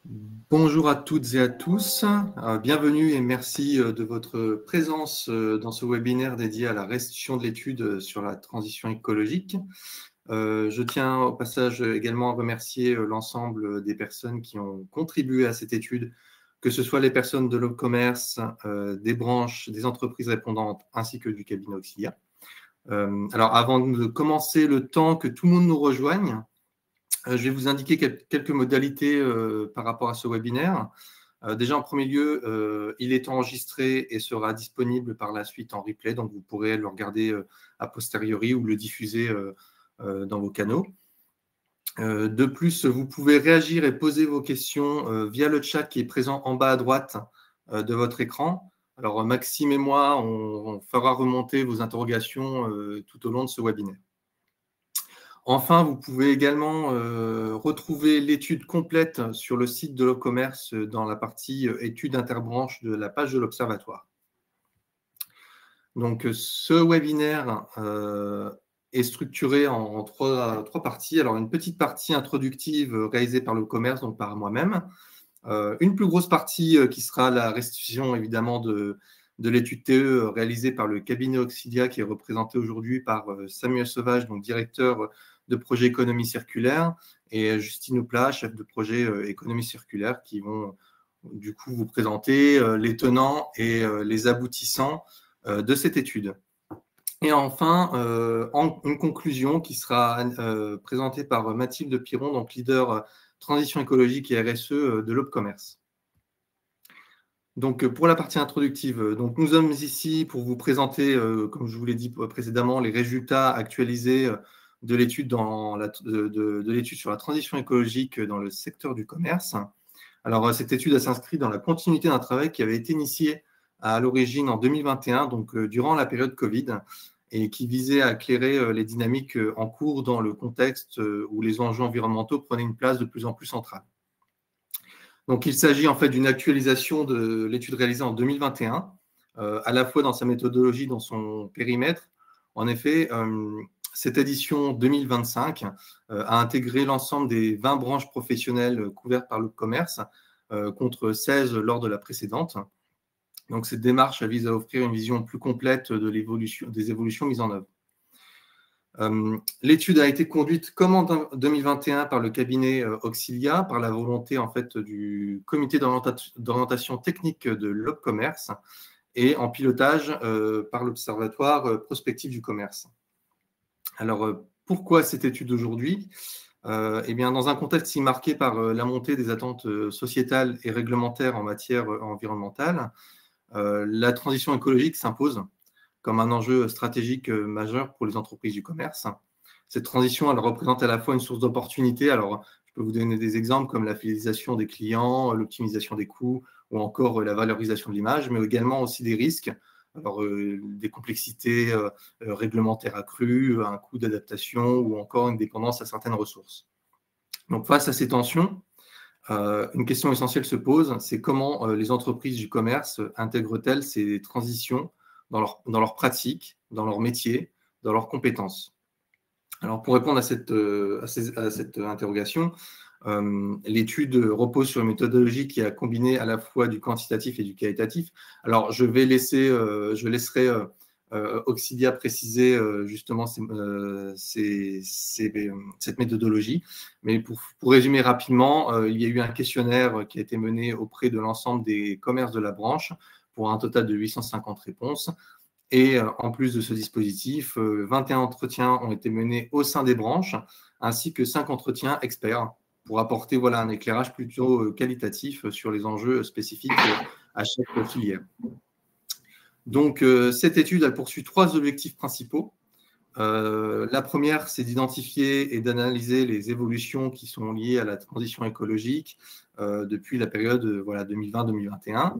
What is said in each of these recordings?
Bonjour à toutes et à tous, bienvenue et merci de votre présence dans ce webinaire dédié à la restitution de l'étude sur la transition écologique. Je tiens au passage également à remercier l'ensemble des personnes qui ont contribué à cette étude, que ce soit les personnes de l'Opcommerce, des branches, des entreprises répondantes ainsi que du cabinet Auxilia. Alors avant de commencer, le temps que tout le monde nous rejoigne, je vais vous indiquer quelques modalités par rapport à ce webinaire. Déjà, en premier lieu, il est enregistré et sera disponible par la suite en replay, donc vous pourrez le regarder a posteriori ou le diffuser dans vos canaux. De plus, vous pouvez réagir et poser vos questions via le chat qui est présent en bas à droite de votre écran. Alors, Maxime et moi, on fera remonter vos interrogations tout au long de ce webinaire. Enfin, vous pouvez également retrouver l'étude complète sur le site de l'Opcommerce dans la partie études interbranches de la page de l'Observatoire. Donc, ce webinaire est structuré en trois parties. Alors, une petite partie introductive réalisée par l'Opcommerce, donc par moi-même. Une plus grosse partie qui sera la restitution, évidemment, de l'étude TE réalisée par le cabinet Auxilia, qui est représenté aujourd'hui par Samuel Sauvage, donc directeur de projet économie circulaire, et Justine Ouplat, chef de projet économie circulaire, qui vont du coup vous présenter les tenants et les aboutissants de cette étude. Et enfin, une conclusion qui sera présentée par Mathilde Piron, donc leader transition écologique et RSE de l'Opcommerce. Donc, pour la partie introductive, donc nous sommes ici pour vous présenter, comme je vous l'ai dit précédemment, les résultats actualisés de l'étude de l'étude sur la transition écologique dans le secteur du commerce. Alors, cette étude s'inscrit dans la continuité d'un travail qui avait été initié à l'origine en 2021, donc durant la période Covid, et qui visait à éclairer les dynamiques en cours dans le contexte où les enjeux environnementaux prenaient une place de plus en plus centrale. Donc, il s'agit en fait d'une actualisation de l'étude réalisée en 2021, à la fois dans sa méthodologie, dans son périmètre. En effet, cette édition 2025 a intégré l'ensemble des 20 branches professionnelles couvertes par l'Opcommerce, contre 16 lors de la précédente. Donc, cette démarche vise à offrir une vision plus complète de des évolutions mises en œuvre. L'étude a été conduite comme en 2021 par le cabinet Auxilia, par la volonté en fait du comité d'orientation technique de l'Opcommerce et en pilotage par l'Observatoire prospectif du commerce. Alors, pourquoi cette étude aujourd'hui ? Eh bien, dans un contexte si marqué par la montée des attentes sociétales et réglementaires en matière environnementale, la transition écologique s'impose comme un enjeu stratégique majeur pour les entreprises du commerce. Cette transition, elle représente à la fois une source d'opportunités. Alors, je peux vous donner des exemples comme la fidélisation des clients, l'optimisation des coûts ou encore la valorisation de l'image, mais également aussi des risques, alors des complexités réglementaires accrues, un coût d'adaptation ou encore une dépendance à certaines ressources. Donc, face à ces tensions, une question essentielle se pose, c'est comment les entreprises du commerce intègrent-elles ces transitions dans leur pratique, dans leur métier, dans leurs compétences. Alors, pour répondre à cette interrogation, l'étude repose sur une méthodologie qui a combiné à la fois du quantitatif et du qualitatif. Alors, je laisserai Auxilia préciser justement cette méthodologie. Mais pour résumer rapidement, il y a eu un questionnaire qui a été mené auprès de l'ensemble des commerces de la branche pour un total de 850 réponses. Et en plus de ce dispositif, 21 entretiens ont été menés au sein des branches, ainsi que 5 entretiens experts pour apporter un éclairage plutôt qualitatif sur les enjeux spécifiques à chaque filière. Donc, cette étude, elle poursuit 3 objectifs principaux. La première, c'est d'identifier et d'analyser les évolutions qui sont liées à la transition écologique depuis la période 2020-2021.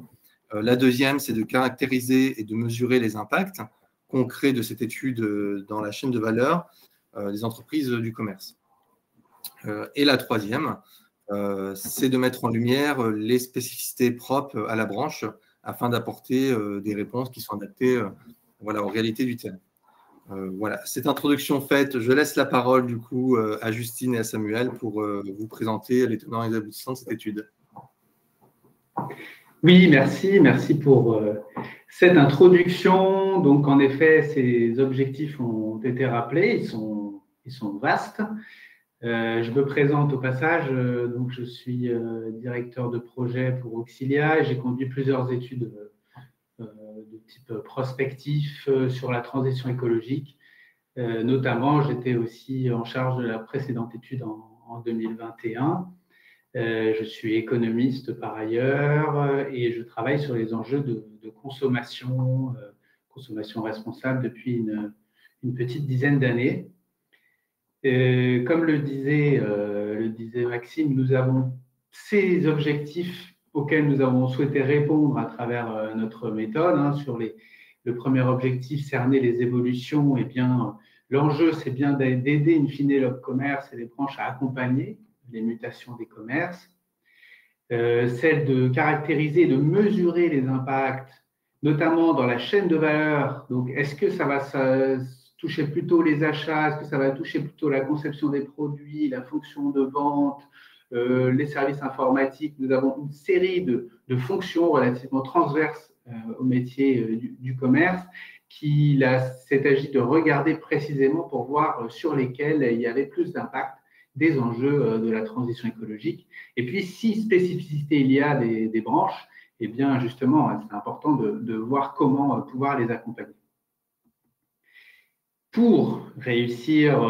La deuxième, c'est de caractériser et de mesurer les impacts concrets de cette étude dans la chaîne de valeur des entreprises du commerce. Et la troisième, c'est de mettre en lumière les spécificités propres à la branche afin d'apporter des réponses qui sont adaptées aux réalités du terrain. Voilà, cette introduction faite, je laisse la parole du coup à Justine et à Samuel pour vous présenter les tenants et les aboutissants de cette étude. Oui, merci pour cette introduction. Donc, en effet, ces objectifs ont été rappelés, ils sont vastes. Je me présente au passage, donc je suis directeur de projet pour Auxilia et j'ai conduit plusieurs études de type prospectif sur la transition écologique. Notamment, j'étais aussi en charge de la précédente étude en 2021. Je suis économiste par ailleurs et je travaille sur les enjeux de consommation, consommation responsable depuis une petite dizaine d'années. Comme le disait Maxime, nous avons ces objectifs auxquels nous avons souhaité répondre à travers notre méthode. Hein, sur le premier objectif, cerner les évolutions, et bien l'enjeu, c'est bien d'aider in fine l'Opcommerce et les branches à accompagner les mutations des commerces. Celle de caractériser et de mesurer les impacts, notamment dans la chaîne de valeur. Donc, est-ce que ça va toucher plutôt les achats? Est-ce que ça va toucher plutôt la conception des produits, la fonction de vente, les services informatiques? Nous avons une série de fonctions relativement transverses au métier du commerce qu'il s'est agi de regarder précisément pour voir sur lesquels il y avait plus d'impact des enjeux de la transition écologique. Et puis, si spécificité il y a des branches, eh bien, justement, c'est important de voir comment pouvoir les accompagner. Pour réussir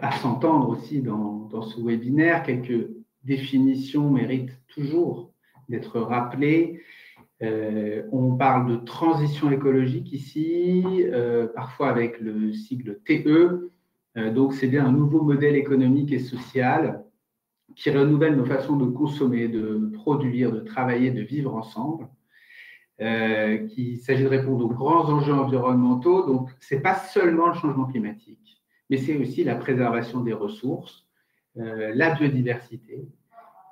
à s'entendre aussi dans ce webinaire, quelques définitions méritent toujours d'être rappelées. On parle de transition écologique ici, parfois avec le sigle TE. Donc, c'est bien un nouveau modèle économique et social qui renouvelle nos façons de consommer, de produire, de travailler, de vivre ensemble. Qu'il s'agit de répondre aux grands enjeux environnementaux. Donc, ce n'est pas seulement le changement climatique, mais c'est aussi la préservation des ressources, la biodiversité.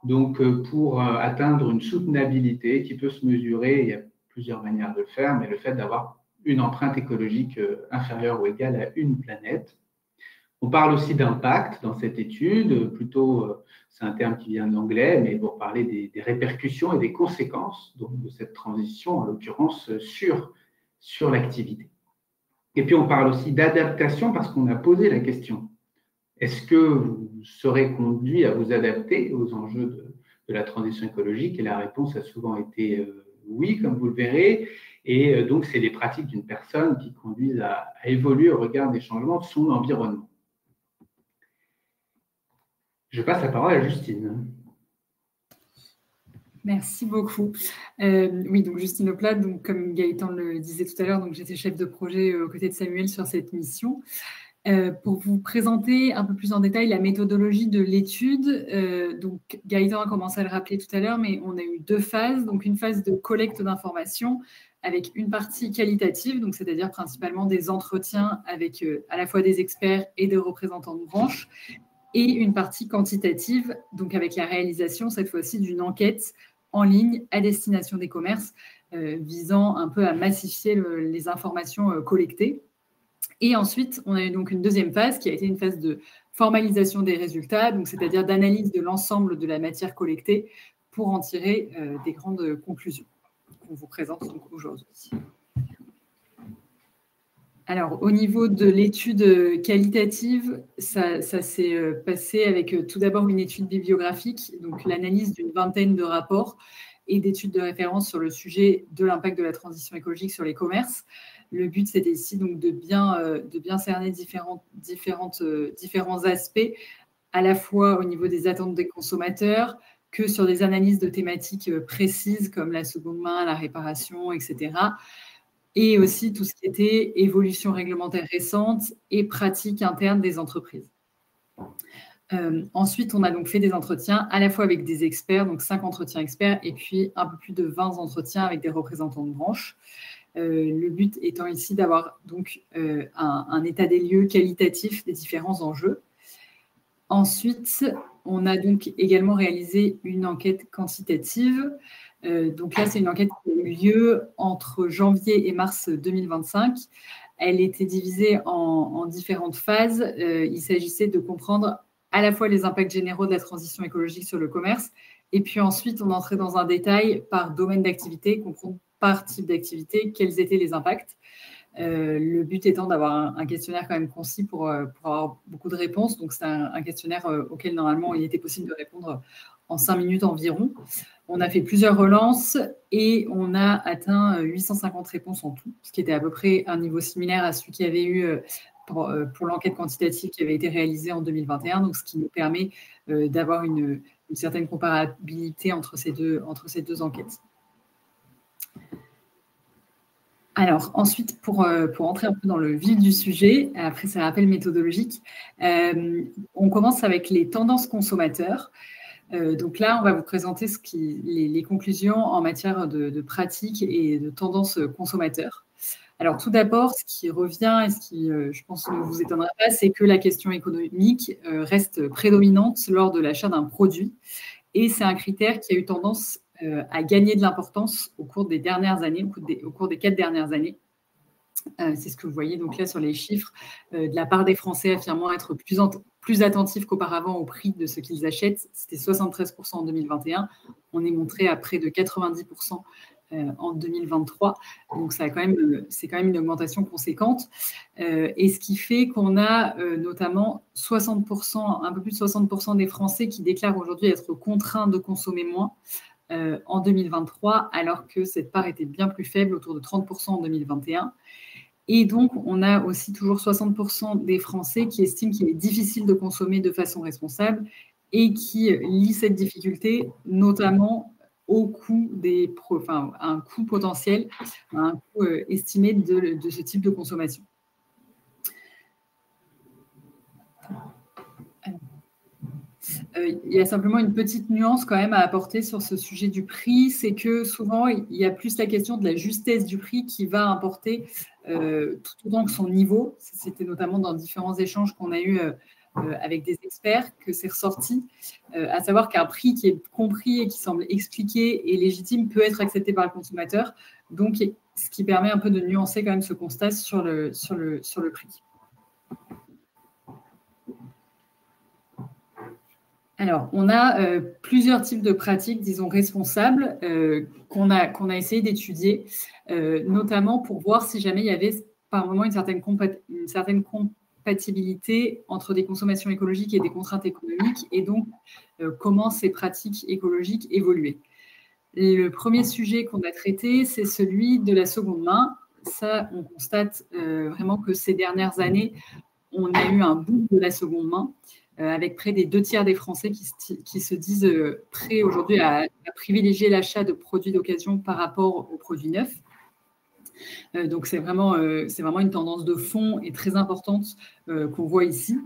Donc, pour atteindre une soutenabilité qui peut se mesurer, il y a plusieurs manières de le faire, mais le fait d'avoir une empreinte écologique inférieure ou égale à une planète. On parle aussi d'impact dans cette étude, plutôt, c'est un terme qui vient de l'anglais, mais pour parler des répercussions et des conséquences donc, de cette transition, en l'occurrence sur l'activité. Et puis on parle aussi d'adaptation parce qu'on a posé la question. Est-ce que vous serez conduit à vous adapter aux enjeux de la transition écologique? Et la réponse a souvent été oui, comme vous le verrez. Et donc, c'est les pratiques d'une personne qui conduisent à évoluer au regard des changements de son environnement. Je passe la parole à Justine. Merci beaucoup. Oui, donc Justine Oplat, donc comme Gaëtan le disait tout à l'heure, donc j'étais chef de projet aux côtés de Samuel sur cette mission. Pour vous présenter un peu plus en détail la méthodologie de l'étude, donc Gaëtan a commencé à le rappeler tout à l'heure, mais on a eu deux phases. Donc une phase de collecte d'informations avec une partie qualitative, donc c'est-à-dire principalement des entretiens avec à la fois des experts et des représentants de branches, et une partie quantitative, donc avec la réalisation cette fois-ci d'une enquête en ligne à destination des commerces, visant un peu à massifier les informations collectées. Et ensuite, on a eu donc une deuxième phase qui a été une phase de formalisation des résultats, donc c'est-à-dire d'analyse de l'ensemble de la matière collectée pour en tirer des grandes conclusions qu'on vous présente donc aujourd'hui. Alors, au niveau de l'étude qualitative, ça s'est passé avec tout d'abord une étude bibliographique, donc l'analyse d'une vingtaine de rapports et d'études de référence sur le sujet de l'impact de la transition écologique sur les commerces. Le but, c'était ici donc de bien cerner différents aspects, à la fois au niveau des attentes des consommateurs, que sur des analyses de thématiques précises comme la seconde main, la réparation, etc., et aussi tout ce qui était évolution réglementaire récente et pratiques internes des entreprises. Ensuite, on a donc fait des entretiens à la fois avec des experts, donc 5 entretiens experts, et puis un peu plus de 20 entretiens avec des représentants de branches. Le but étant ici d'avoir donc un état des lieux qualitatif des différents enjeux. Ensuite, on a donc également réalisé une enquête quantitative. Donc là, c'est une enquête qui a eu lieu entre janvier et mars 2025. Elle était divisée en différentes phases. Il s'agissait de comprendre à la fois les impacts généraux de la transition écologique sur le commerce, et puis ensuite, on entrait dans un détail par domaine d'activité, comprendre par type d'activité quels étaient les impacts. Le but étant d'avoir un questionnaire quand même concis pour avoir beaucoup de réponses. Donc, c'est un questionnaire auquel, normalement, il était possible de répondre en 5 minutes environ. On a fait plusieurs relances et on a atteint 850 réponses en tout, ce qui était à peu près un niveau similaire à celui qu'il y avait eu pour l'enquête quantitative qui avait été réalisée en 2021, donc ce qui nous permet d'avoir une certaine comparabilité entre ces deux enquêtes. Alors, ensuite, pour entrer un peu dans le vif du sujet, après ces rappels méthodologiques, on commence avec les tendances consommateurs. Donc là, on va vous présenter les conclusions en matière de pratiques et de tendances consommateurs. Alors, tout d'abord, ce qui revient et ce qui, je pense, ne vous étonnera pas, c'est que la question économique reste prédominante lors de l'achat d'un produit. Et c'est un critère qui a eu tendance à gagner de l'importance au cours des dernières années, au cours des 4 dernières années. C'est ce que vous voyez donc là sur les chiffres, de la part des Français affirmant être plus attentifs qu'auparavant au prix de ce qu'ils achètent. C'était 73% en 2021. On est montré à près de 90% en 2023. Donc, c'est quand même une augmentation conséquente. Et ce qui fait qu'on a notamment 60%, un peu plus de 60% des Français qui déclarent aujourd'hui être contraints de consommer moins en 2023, alors que cette part était bien plus faible, autour de 30% en 2021. Et donc, on a aussi toujours 60% des Français qui estiment qu'il est difficile de consommer de façon responsable et qui lient cette difficulté notamment au coût un coût potentiel, un coût estimé de ce type de consommation. Il y a simplement une petite nuance quand même à apporter sur ce sujet du prix, c'est que souvent, il y a plus la question de la justesse du prix qui va importer tout autant que son niveau. C'était notamment dans différents échanges qu'on a eus avec des experts que c'est ressorti, à savoir qu'un prix qui est compris et qui semble expliqué et légitime peut être accepté par le consommateur, donc ce qui permet un peu de nuancer quand même ce constat sur le prix. Alors, on a plusieurs types de pratiques, disons, responsables qu'on a essayé d'étudier, notamment pour voir si jamais il y avait par moment une certaine compatibilité entre des consommations écologiques et des contraintes économiques, et donc comment ces pratiques écologiques évoluaient. Le premier sujet qu'on a traité, c'est celui de la seconde main. Ça, on constate vraiment que ces dernières années, on a eu un boom de la seconde main, avec près des 2/3 des Français qui se disent prêts aujourd'hui à privilégier l'achat de produits d'occasion par rapport aux produits neufs. Donc, c'est vraiment une tendance de fond et très importante qu'on voit ici,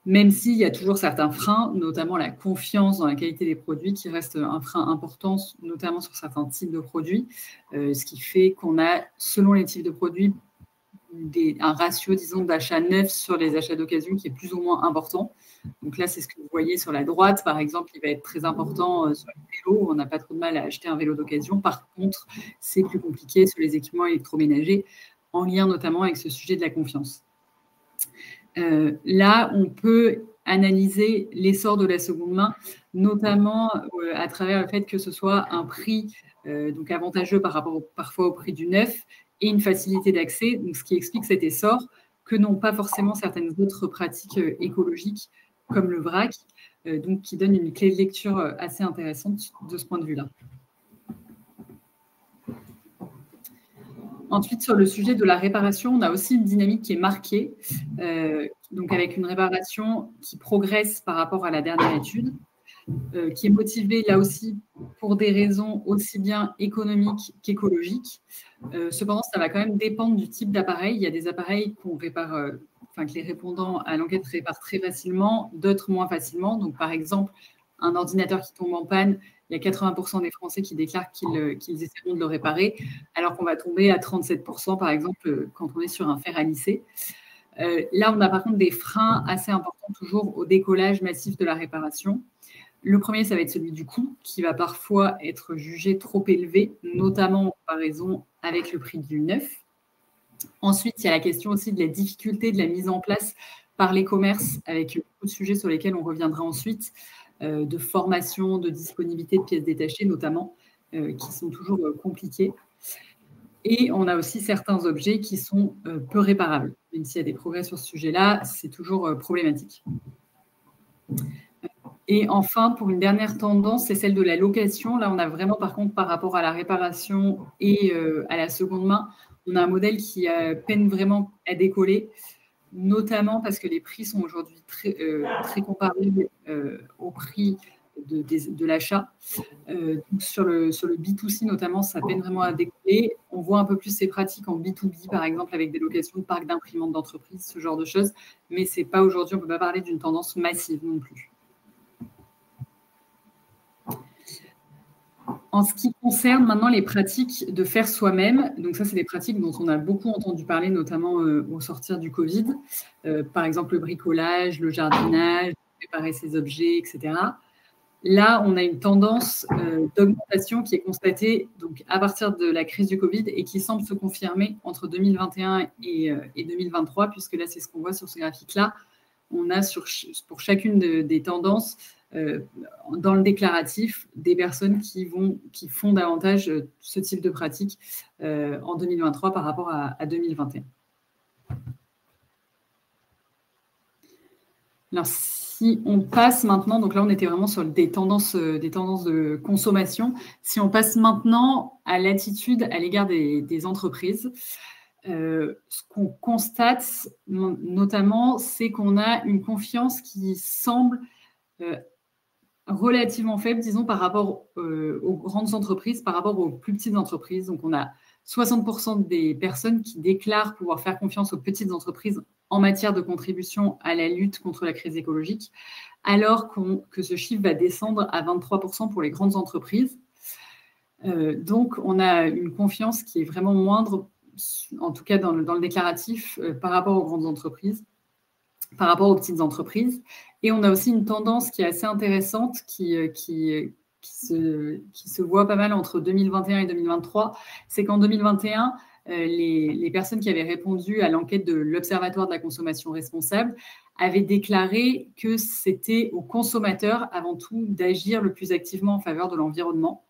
même s'il y a toujours certains freins, notamment la confiance dans la qualité des produits, qui reste un frein important, notamment sur certains types de produits, ce qui fait qu'on a, selon les types de produits, un ratio, disons, d'achat neuf sur les achats d'occasion qui est plus ou moins important. Donc là, c'est ce que vous voyez sur la droite, par exemple, il va être très important sur les vélos. On n'a pas trop de mal à acheter un vélo d'occasion. Par contre, c'est plus compliqué sur les équipements électroménagers, en lien notamment avec ce sujet de la confiance. Là, on peut analyser l'essor de la seconde main, notamment à travers le fait que ce soit un prix donc avantageux par rapport parfois au prix du neuf et une facilité d'accès, donc ce qui explique cet essor que n'ont pas forcément certaines autres pratiques écologiques comme le vrac, donc qui donne une clé de lecture assez intéressante de ce point de vue-là. Ensuite, sur le sujet de la réparation, on a aussi une dynamique qui est marquée, donc avec une réparation qui progresse par rapport à la dernière étude, qui est motivée là aussi pour des raisons aussi bien économiques qu'écologiques. Cependant, ça va quand même dépendre du type d'appareil. Il y a des appareils qu'on répare, que les répondants à l'enquête réparent très facilement, d'autres moins facilement. Donc, par exemple, un ordinateur qui tombe en panne, il y a 80% des Français qui déclarent qu'ils essaieront de le réparer, alors qu'on va tomber à 37%, par exemple, quand on est sur un fer à lisser. Là, on a par contre des freins assez importants toujours au décollage massif de la réparation. Le premier, ça va être celui du coût, qui va parfois être jugé trop élevé, notamment en comparaison avec le prix du neuf. Ensuite, il y a la question aussi de la difficulté de la mise en place par les commerces, avec beaucoup de sujets sur lesquels on reviendra ensuite, de formation, de disponibilité de pièces détachées notamment, qui sont toujours compliquées. Et on a aussi certains objets qui sont peu réparables. Même s'il y a des progrès sur ce sujet-là, c'est toujours problématique. Et enfin, pour une dernière tendance, c'est celle de la location. Là, on a vraiment, par contre, par rapport à la réparation et à la seconde main, on a un modèle qui peine vraiment à décoller, notamment parce que les prix sont aujourd'hui très comparables au prix de l'achat. Sur le B2C notamment, ça peine vraiment à décoller. On voit un peu plus ces pratiques en B2B, par exemple, avec des locations de parcs d'imprimantes d'entreprise, ce genre de choses. Mais c'est pas aujourd'hui, on ne peut pas parler d'une tendance massive non plus. En ce qui concerne maintenant les pratiques de faire soi-même, donc ça, c'est des pratiques dont on a beaucoup entendu parler, notamment au sortir du Covid. Par exemple, le bricolage, le jardinage, préparer ses objets, etc. Là, on a une tendance d'augmentation qui est constatée donc, à partir de la crise du Covid et qui semble se confirmer entre 2021 et 2023, puisque là, c'est ce qu'on voit sur ce graphique-là. On a pour chacune des tendances, dans le déclaratif, des personnes qui font davantage ce type de pratique en 2023 par rapport à 2021. Alors, si on passe maintenant, donc là, on était vraiment sur des tendances de consommation. Si on passe maintenant à l'attitude à l'égard des entreprises, ce qu'on constate notamment, c'est qu'on a une confiance qui semble relativement faible, disons, par rapport aux grandes entreprises, par rapport aux plus petites entreprises. Donc, on a 60% des personnes qui déclarent pouvoir faire confiance aux petites entreprises en matière de contribution à la lutte contre la crise écologique, alors que ce chiffre va descendre à 23% pour les grandes entreprises. Donc, on a une confiance qui est vraiment moindre, en tout cas dans le déclaratif, par rapport aux grandes entreprises, par rapport aux petites entreprises. Et on a aussi une tendance qui est assez intéressante, qui se voit pas mal entre 2021 et 2023, c'est qu'en 2021, les personnes qui avaient répondu à l'enquête de l'Observatoire de la consommation responsable avaient déclaré que c'était aux consommateurs avant tout d'agir le plus activement en faveur de l'environnement.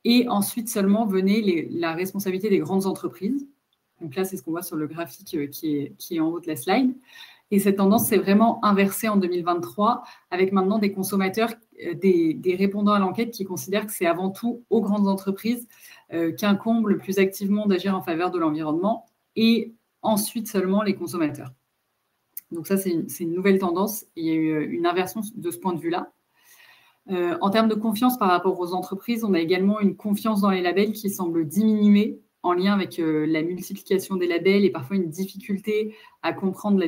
Et ensuite seulement venait la responsabilité des grandes entreprises. Donc là, c'est ce qu'on voit sur le graphique qui est en haut de la slide. Et cette tendance s'est vraiment inversée en 2023, avec maintenant des consommateurs, des répondants à l'enquête qui considèrent que c'est avant tout aux grandes entreprises qu'incombe le plus activement d'agir en faveur de l'environnement, et ensuite seulement les consommateurs. Donc ça, c'est une nouvelle tendance. Il y a eu une inversion de ce point de vue-là. En termes de confiance par rapport aux entreprises, on a également une confiance dans les labels qui semble diminuer en lien avec la multiplication des labels et parfois une difficulté à comprendre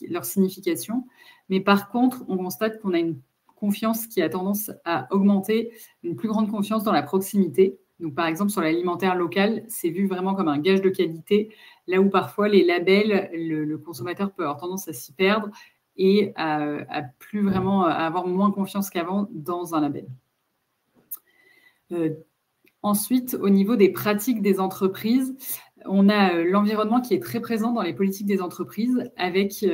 leur signification. Mais par contre, on constate qu'on a une confiance qui a tendance à augmenter, une plus grande confiance dans la proximité. Donc, par exemple, sur l'alimentaire local, c'est vu vraiment comme un gage de qualité, là où parfois les labels, le consommateur peut avoir tendance à s'y perdre et à avoir moins confiance qu'avant dans un label. Ensuite, au niveau des pratiques des entreprises, on a l'environnement qui est très présent dans les politiques des entreprises, avec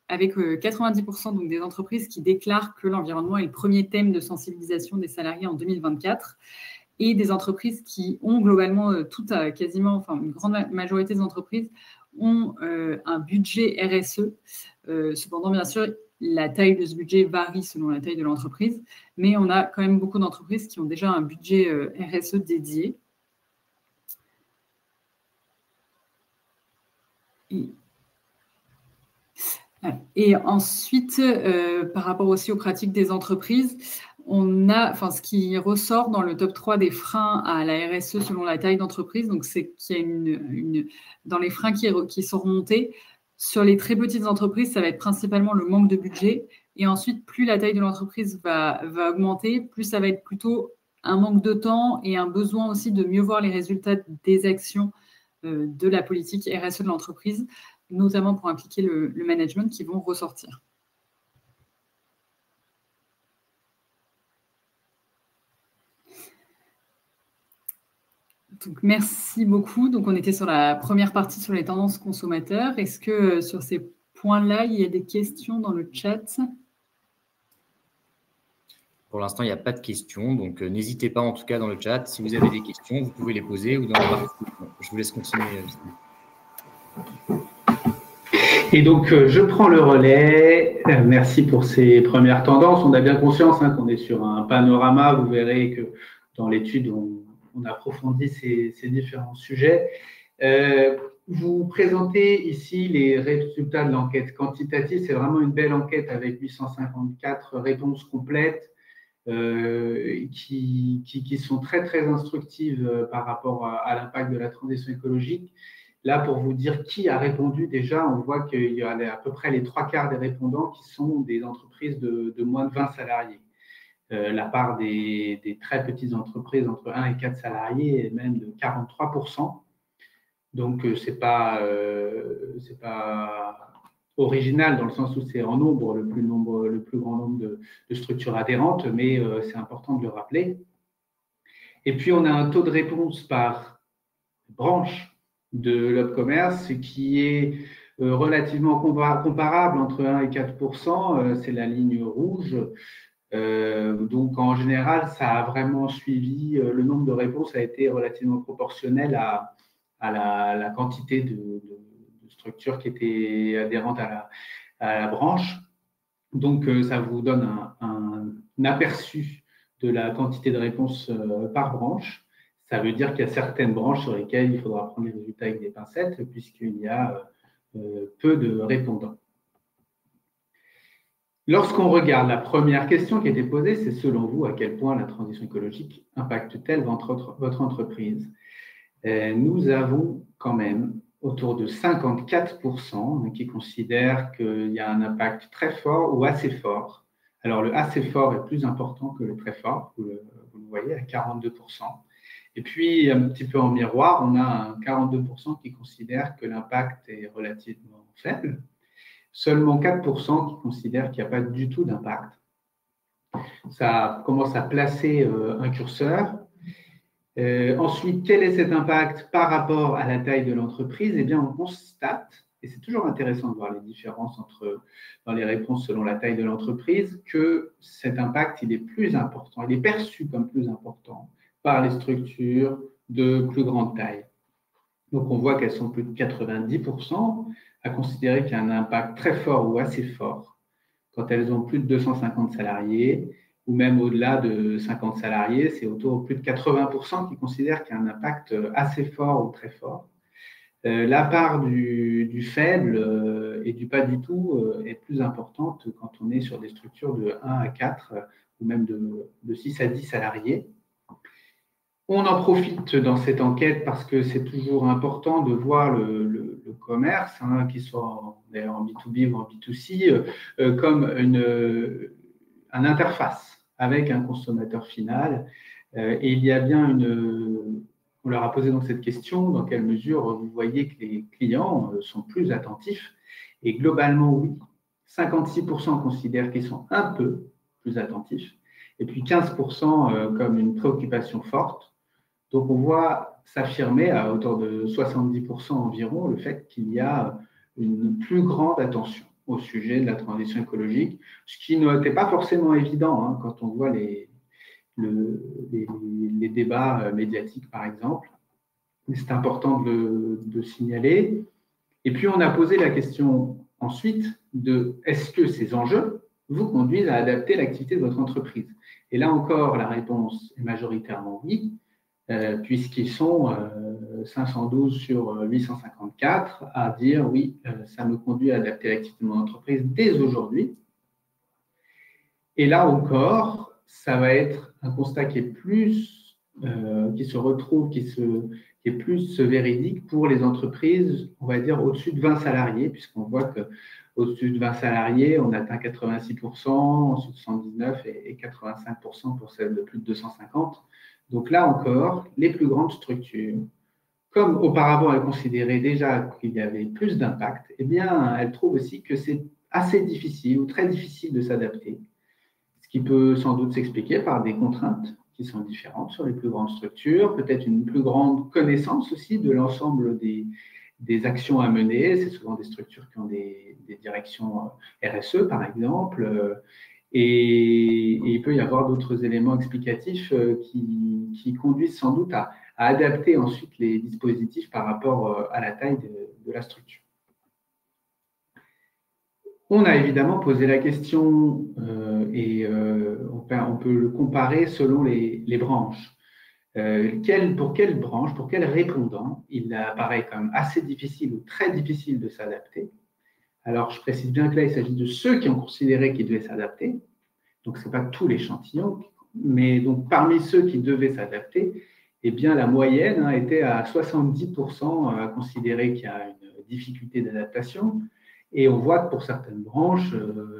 90% donc des entreprises qui déclarent que l'environnement est le premier thème de sensibilisation des salariés en 2024, et des entreprises qui ont globalement une grande majorité des entreprises ont un budget RSE. Cependant, bien sûr, la taille de ce budget varie selon la taille de l'entreprise, mais on a quand même beaucoup d'entreprises qui ont déjà un budget RSE dédié. Et ensuite, par rapport aussi aux pratiques des entreprises, on a, ce qui ressort dans le top 3 des freins à la RSE selon la taille d'entreprise, donc c'est qu'il y a dans les freins qui sont remontés. Sur les très petites entreprises, ça va être principalement le manque de budget. Et ensuite, plus la taille de l'entreprise va augmenter, plus ça va être plutôt un manque de temps et un besoin aussi de mieux voir les résultats des actions de la politique RSE de l'entreprise, notamment pour impliquer le management, qui vont ressortir. Donc, merci beaucoup. Donc, on était sur la première partie sur les tendances consommateurs. Est-ce que sur ces point-là, il y a des questions dans le chat. Pour l'instant, il n'y a pas de questions, donc n'hésitez pas en tout cas dans le chat. Si vous avez des questions, vous pouvez les poser ou dans la partie. Je vous laisse continuer. Et donc, je prends le relais. Merci pour ces premières tendances. On a bien conscience qu'on est sur un panorama. Vous verrez que dans l'étude, on approfondit ces différents sujets. Vous présentez ici les résultats de l'enquête quantitative. C'est vraiment une belle enquête avec 854 réponses complètes qui sont très, très instructives par rapport à l'impact de la transition écologique. Là, pour vous dire qui a répondu, déjà, on voit qu'il y a à peu près les 3/4 des répondants qui sont des entreprises de moins de 20 salariés. La part des très petites entreprises entre 1 et 4 salariés est même de 43%. Donc, ce n'est pas original dans le sens où c'est en nombre, le plus grand nombre de structures adhérentes, mais c'est important de le rappeler. Et puis, on a un taux de réponse par branche de l'Opcommerce qui est relativement comparable entre 1 et 4%, c'est la ligne rouge. Donc, en général, ça a vraiment suivi, le nombre de réponses a été relativement proportionnel à la quantité de structures qui étaient adhérentes à la branche. Donc, ça vous donne un aperçu de la quantité de réponses par branche. Ça veut dire qu'il y a certaines branches sur lesquelles il faudra prendre les résultats avec des pincettes, puisqu'il y a peu de répondants. Lorsqu'on regarde la première question qui a été posée, c'est selon vous, à quel point la transition écologique impacte-t-elle votre entreprise? Nous avons quand même autour de 54% qui considèrent qu'il y a un impact très fort ou assez fort. Alors, le assez fort est plus important que le très fort, vous le voyez, à 42%. Et puis, un petit peu en miroir, on a un 42% qui considèrent que l'impact est relativement faible. Seulement 4% qui considèrent qu'il n'y a pas du tout d'impact. Ça commence à placer un curseur. Ensuite, quel est cet impact par rapport à la taille de l'entreprise? Eh bien, on constate, et c'est toujours intéressant de voir les différences dans les réponses selon la taille de l'entreprise, que cet impact, il est plus important, il est perçu comme plus important par les structures de plus grande taille. Donc, on voit qu'elles sont plus de 90% à considérer qu'il y a un impact très fort ou assez fort quand elles ont plus de 250 salariés ou même au-delà de 50 salariés, c'est autour de plus de 80% qui considèrent qu'il y a un impact assez fort ou très fort. La part du faible et du pas du tout est plus importante quand on est sur des structures de 1 à 4 ou même de 6 à 10 salariés. On en profite dans cette enquête parce que c'est toujours important de voir le commerce, qu'il soit d'ailleurs en B2B ou en B2C, comme une interface avec un consommateur final. Et il y a bien on leur a posé donc cette question, dans quelle mesure vous voyez que les clients sont plus attentifs? Et globalement, oui, 56% considèrent qu'ils sont un peu plus attentifs, et puis 15% comme une préoccupation forte. Donc, on voit s'affirmer à hauteur de 70% environ le fait qu'il y a une plus grande attention au sujet de la transition écologique, ce qui n'était pas forcément évident quand on voit les débats médiatiques, par exemple. C'est important de signaler. Et puis, on a posé la question ensuite de est-ce que ces enjeux vous conduisent à adapter l'activité de votre entreprise? Et là encore, la réponse est majoritairement oui, puisqu'ils sont 512 sur 854 à dire oui, ça me conduit à adapter l'activité de mon entreprise dès aujourd'hui. Et là encore, ça va être un constat qui est plus, qui se retrouve, qui est plus véridique pour les entreprises, on va dire au-dessus de 20 salariés, puisqu'on voit qu'au-dessus de 20 salariés, on atteint 86%, ensuite 79% et 85% pour celles de plus de 250. Donc là encore, les plus grandes structures, comme auparavant elles considéraient déjà qu'il y avait plus d'impact, eh bien, elles trouvent aussi que c'est assez difficile ou très difficile de s'adapter, ce qui peut sans doute s'expliquer par des contraintes qui sont différentes sur les plus grandes structures, peut-être une plus grande connaissance aussi de l'ensemble des des actions à mener. C'est souvent des structures qui ont des directions RSE, par exemple. Et il peut y avoir d'autres éléments explicatifs qui conduisent sans doute à adapter ensuite les dispositifs par rapport à la taille de la structure. On a évidemment posé la question et on peut le comparer selon les branches. Pour quelle branche, pour quel répondant, il apparaît quand même assez difficile ou très difficile de s'adapter. Alors, je précise bien que là, il s'agit de ceux qui ont considéré qu'ils devaient s'adapter. Donc, ce n'est pas tout l'échantillon, mais donc parmi ceux qui devaient s'adapter, eh bien, la moyenne était à 70% à considérer qu'il y a une difficulté d'adaptation. Et on voit que pour certaines branches,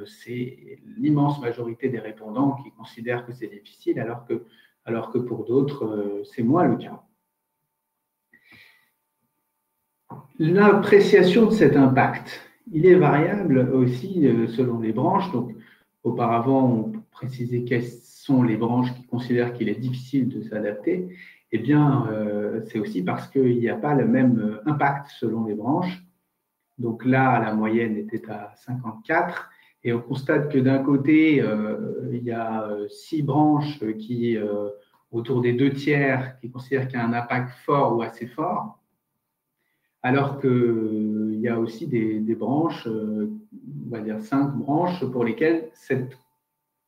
c'est l'immense majorité des répondants qui considèrent que c'est difficile, alors que pour d'autres, c'est moins le cas. L'appréciation de cet impact, il est variable aussi selon les branches. Donc, auparavant, on précisait quelles sont les branches qui considèrent qu'il est difficile de s'adapter. Eh bien, c'est aussi parce qu'il n'y a pas le même impact selon les branches. Donc là, la moyenne était à 54. Et on constate que d'un côté, il y a 6 branches qui, autour des 2 tiers, qui considèrent qu'il y a un impact fort ou assez fort. Alors qu'il y a aussi des branches, on va dire 5 branches, pour lesquelles cette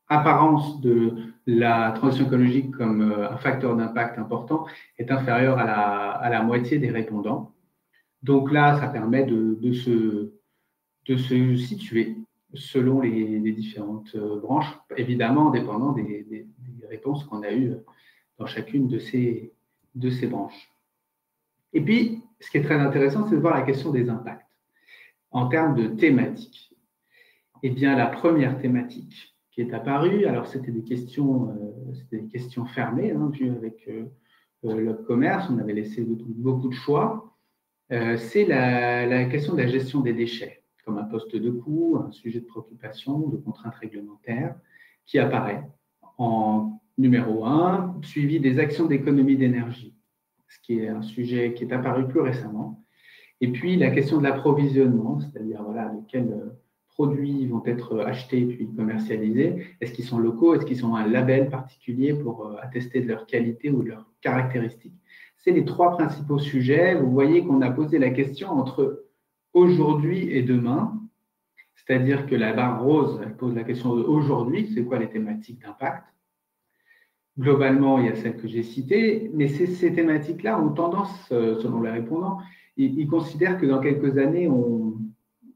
apparence de la transition écologique comme un facteur d'impact important est inférieure à la moitié des répondants. Donc là, ça permet de se situer selon les différentes branches, évidemment dépendant des réponses qu'on a eues dans chacune de ces branches. Et puis, ce qui est très intéressant, c'est de voir la question des impacts en termes de thématiques. Eh bien, la première thématique qui est apparue, alors c'était des questions fermées, vues avec l'Opcommerce, on avait laissé beaucoup de choix. C'est la question de la gestion des déchets, comme un poste de coût, un sujet de préoccupation, de contraintes réglementaires, qui apparaît en numéro 1, suivi des actions d'économie d'énergie, ce qui est un sujet qui est apparu plus récemment. Et puis, la question de l'approvisionnement, c'est-à-dire quels produits vont être achetés puis commercialisés. Est-ce qu'ils sont locaux? Est-ce qu'ils ont un label particulier pour attester de leur qualité ou de leurs caractéristiques? C'est les 3 principaux sujets. Vous voyez qu'on a posé la question entre aujourd'hui et demain, c'est-à-dire que la barre rose elle pose la question de aujourd'hui, c'est quoi les thématiques d'impact? Globalement, il y a celles que j'ai citées, mais ces thématiques-là ont tendance, selon les répondants, ils considèrent que dans quelques années,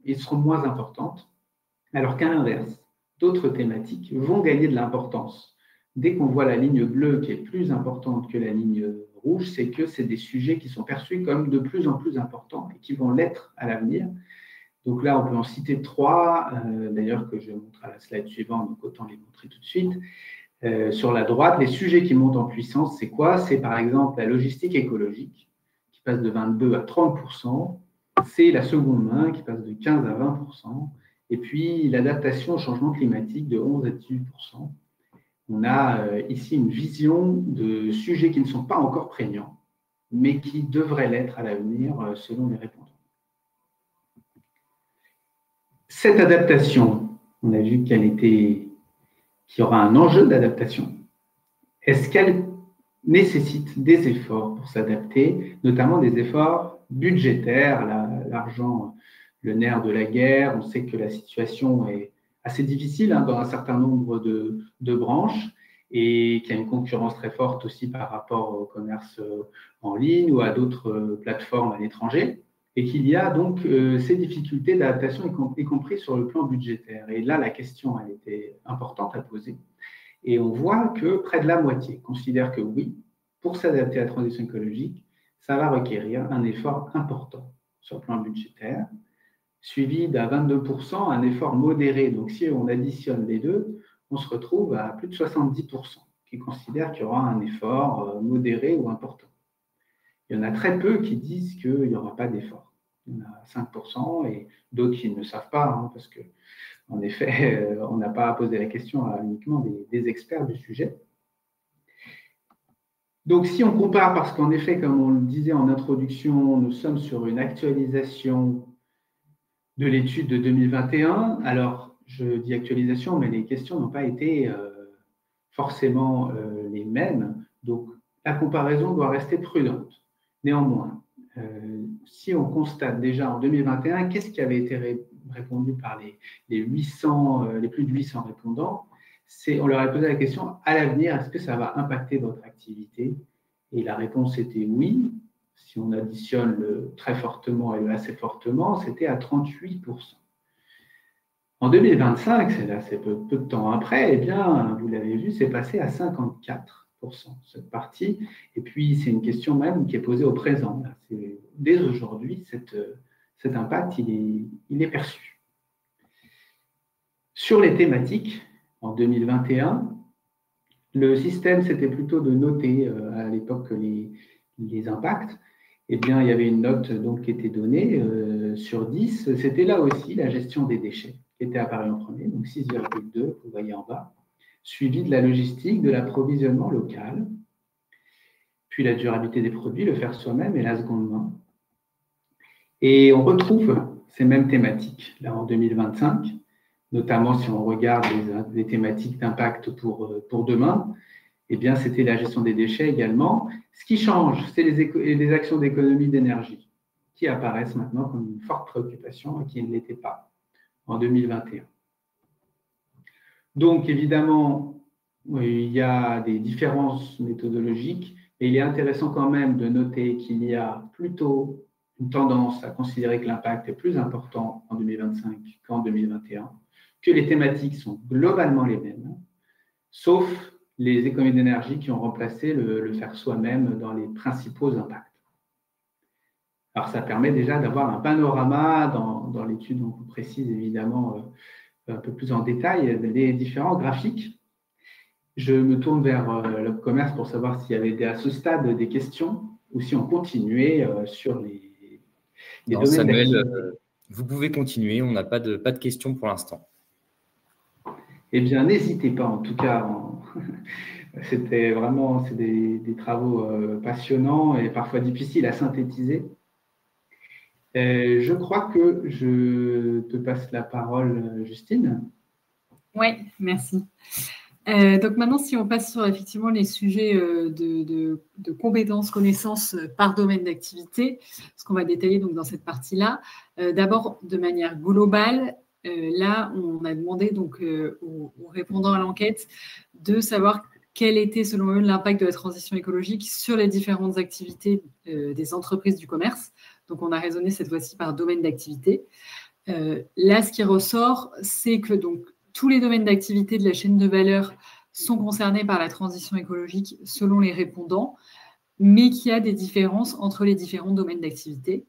ils seront moins importantes, alors qu'à l'inverse, d'autres thématiques vont gagner de l'importance. Dès qu'on voit la ligne bleue qui est plus importante que la ligne rouge, c'est que c'est des sujets qui sont perçus comme de plus en plus importants et qui vont l'être à l'avenir. Donc là, on peut en citer 3, d'ailleurs que je montre à la slide suivante, donc autant les montrer tout de suite. Sur la droite, les sujets qui montent en puissance, c'est quoi? C'est par exemple la logistique écologique, qui passe de 22 à 30%. C'est la seconde main, qui passe de 15 à 20%. Et puis l'adaptation au changement climatique de 11 à 18%. On a ici une vision de sujets qui ne sont pas encore prégnants, mais qui devraient l'être à l'avenir selon les répondants. Cette adaptation, on a vu qu'il y aura un enjeu d'adaptation. Est-ce qu'elle nécessite des efforts pour s'adapter, notamment des efforts budgétaires? L'argent, le nerf de la guerre, on sait que la situation est assez difficile dans un certain nombre de branches et qu'il y a une concurrence très forte aussi par rapport au commerce en ligne ou à d'autres plateformes à l'étranger, et qu'il y a donc ces difficultés d'adaptation, y compris sur le plan budgétaire. Et là, la question, elle était importante à poser. Et on voit que près de la moitié considère que oui, pour s'adapter à la transition écologique, ça va requérir un effort important sur le plan budgétaire, suivi d'à 22% un effort modéré. Donc, si on additionne les deux, on se retrouve à plus de 70% qui considèrent qu'il y aura un effort modéré ou important. Il y en a très peu qui disent qu'il n'y aura pas d'effort. Il y en a 5% et d'autres qui ne savent pas, parce que, en effet, on n'a pas posé la question à uniquement des experts du sujet. Donc, si on compare, parce qu'en effet, comme on le disait en introduction, nous sommes sur une actualisation de l'étude de 2021. Alors, je dis actualisation, mais les questions n'ont pas été forcément les mêmes. Donc, la comparaison doit rester prudente. Néanmoins, si on constate déjà en 2021, qu'est-ce qui avait été répondu par les plus de 800 répondants, on leur a posé la question, à l'avenir, est-ce que ça va impacter votre activité? Et la réponse était oui. Si on additionne le très fortement et le assez fortement, c'était à 38%. En 2025, c'est peu de temps après, eh bien, vous l'avez vu, c'est passé à 54%, cette partie. Et puis, c'est une question même qui est posée au présent. Dès aujourd'hui, cet impact, il est perçu. Sur les thématiques, en 2021, le système, c'était plutôt de noter à l'époque les impacts. Eh bien, il y avait une note donc, qui était donnée sur 10. C'était là aussi la gestion des déchets qui était apparue en premier, donc 6,2, vous voyez en bas, suivi de la logistique, de l'approvisionnement local, puis la durabilité des produits, le faire soi-même et la seconde main. Et on retrouve ces mêmes thématiques là en 2025, notamment si on regarde les thématiques d'impact pour demain. Eh bien, c'était la gestion des déchets également. Ce qui change, c'est les actions d'économie d'énergie qui apparaissent maintenant comme une forte préoccupation et qui ne l'étaient pas en 2021. Donc, évidemment, il y a des différences méthodologiques, mais il est intéressant quand même de noter qu'il y a plutôt une tendance à considérer que l'impact est plus important en 2025 qu'en 2021, que les thématiques sont globalement les mêmes, sauf les économies d'énergie qui ont remplacé le faire soi-même dans les principaux impacts. Alors, ça permet déjà d'avoir un panorama dans l'étude, on vous précise évidemment un peu plus en détail les différents graphiques. Je me tourne vers l'Opcommerce pour savoir s'il y avait à ce stade des questions ou si on continuait sur les non, domaines Samuel, d'activité. Vous pouvez continuer, on n'a pas de questions pour l'instant. Eh bien, n'hésitez pas, en tout cas, c'est des travaux passionnants et parfois difficiles à synthétiser. Je crois que je te passe la parole, Justine. Oui, merci. Donc maintenant, si on passe sur effectivement les sujets de compétences, connaissances par domaine d'activité, ce qu'on va détailler donc dans cette partie-là. D'abord, de manière globale, là, on a demandé donc aux répondants à l'enquête de savoir quel était selon eux l'impact de la transition écologique sur les différentes activités des entreprises du commerce. Donc, on a raisonné cette fois-ci par domaine d'activité. Là, ce qui ressort, c'est que donc tous les domaines d'activité de la chaîne de valeur sont concernés par la transition écologique selon les répondants, mais qu'il y a des différences entre les différents domaines d'activité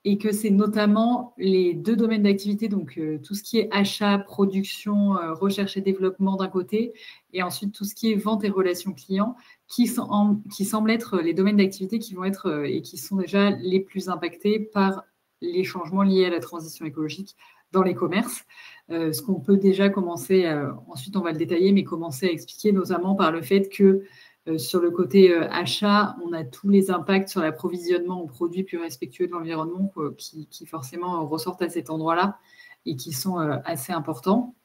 et que c'est notamment les deux domaines d'activité, donc tout ce qui est achat, production, recherche et développement d'un côté, et ensuite tout ce qui est vente et relations clients, qui semblent être les domaines d'activité qui vont être et qui sont déjà les plus impactés par les changements liés à la transition écologique dans les commerces. Ce qu'on peut déjà commencer, ensuite on va le détailler, mais commencer à expliquer notamment par le fait que sur le côté achat, on a tous les impacts sur l'approvisionnement en produits plus respectueux de l'environnement qui forcément ressortent à cet endroit-là et qui sont assez importants.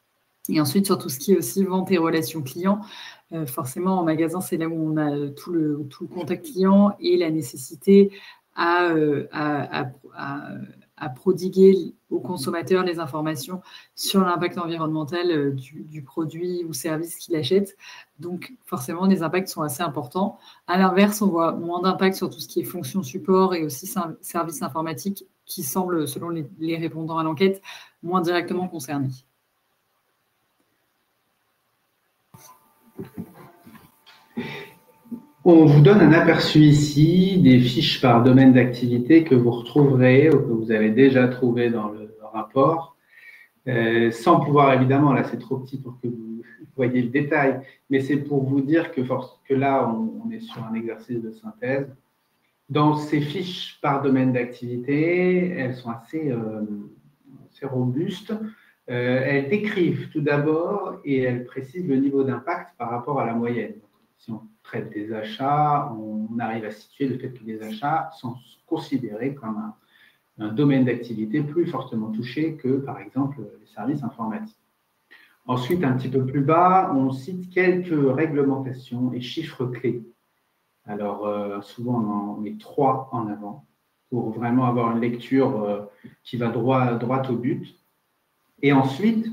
Et ensuite, sur tout ce qui est aussi vente et relations clients, forcément en magasin, c'est là où on a tout le contact client et la nécessité à prodiguer aux consommateurs les informations sur l'impact environnemental du produit ou service qu'il achète. Donc, forcément, les impacts sont assez importants. À l'inverse, on voit moins d'impact sur tout ce qui est fonction support et aussi services informatiques qui semblent, selon les répondants à l'enquête, moins directement concernés. On vous donne un aperçu ici des fiches par domaine d'activité que vous retrouverez ou que vous avez déjà trouvé dans le rapport, sans pouvoir évidemment, là c'est trop petit pour que vous voyez le détail, mais c'est pour vous dire que là on est sur un exercice de synthèse. Dans ces fiches par domaine d'activité, elles sont assez robustes. Elles décrivent tout d'abord et elles précisent le niveau d'impact par rapport à la moyenne. si on traite des achats, on arrive à situer le fait que les achats sont considérés comme un domaine d'activité plus fortement touché que, par exemple, les services informatiques. Ensuite, un petit peu plus bas, on cite quelques réglementations et chiffres clés. Alors, souvent, on en met 3 en avant pour vraiment avoir une lecture qui va droit au but. Et ensuite,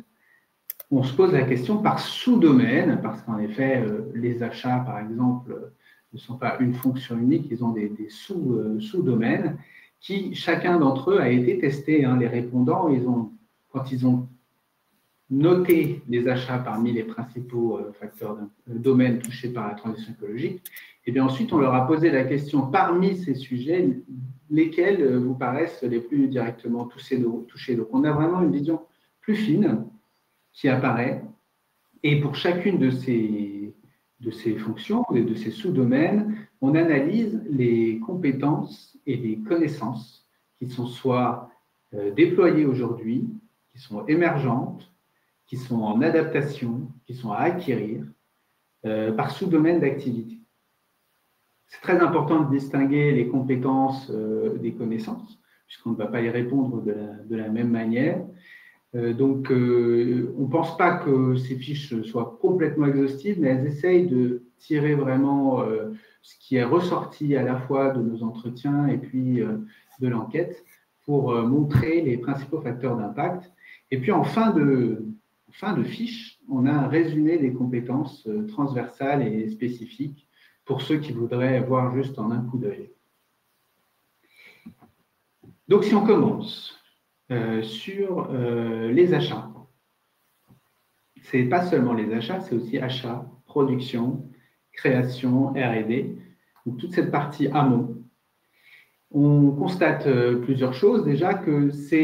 on se pose la question par sous-domaine, parce qu'en effet, les achats, par exemple, ne sont pas une fonction unique, ils ont des sous-domaines qui, chacun d'entre eux, a été testé. Les répondants, quand ils ont noté les achats parmi les principaux facteurs domaines touchés par la transition écologique, et bien ensuite, on leur a posé la question, parmi ces sujets, lesquels vous paraissent les plus directement touchés. Donc, on a vraiment une vision plus fine qui apparaît. Et pour chacune de ces fonctions et de ces sous-domaines, on analyse les compétences et les connaissances qui sont soit déployées aujourd'hui, qui sont émergentes, qui sont en adaptation, qui sont à acquérir par sous-domaine d'activité. C'est très important de distinguer les compétences des connaissances, puisqu'on ne va pas y répondre de la même manière. Donc, on ne pense pas que ces fiches soient complètement exhaustives, mais elles essayent de tirer vraiment ce qui est ressorti à la fois de nos entretiens et puis de l'enquête pour montrer les principaux facteurs d'impact. Et puis, en fin de fiche, on a un résumé des compétences transversales et spécifiques pour ceux qui voudraient voir juste en un coup d'œil. Donc, si on commence sur les achats. Ce n'est pas seulement les achats, c'est aussi achats, production, création, R&D, donc toute cette partie amont. On constate plusieurs choses, déjà que ça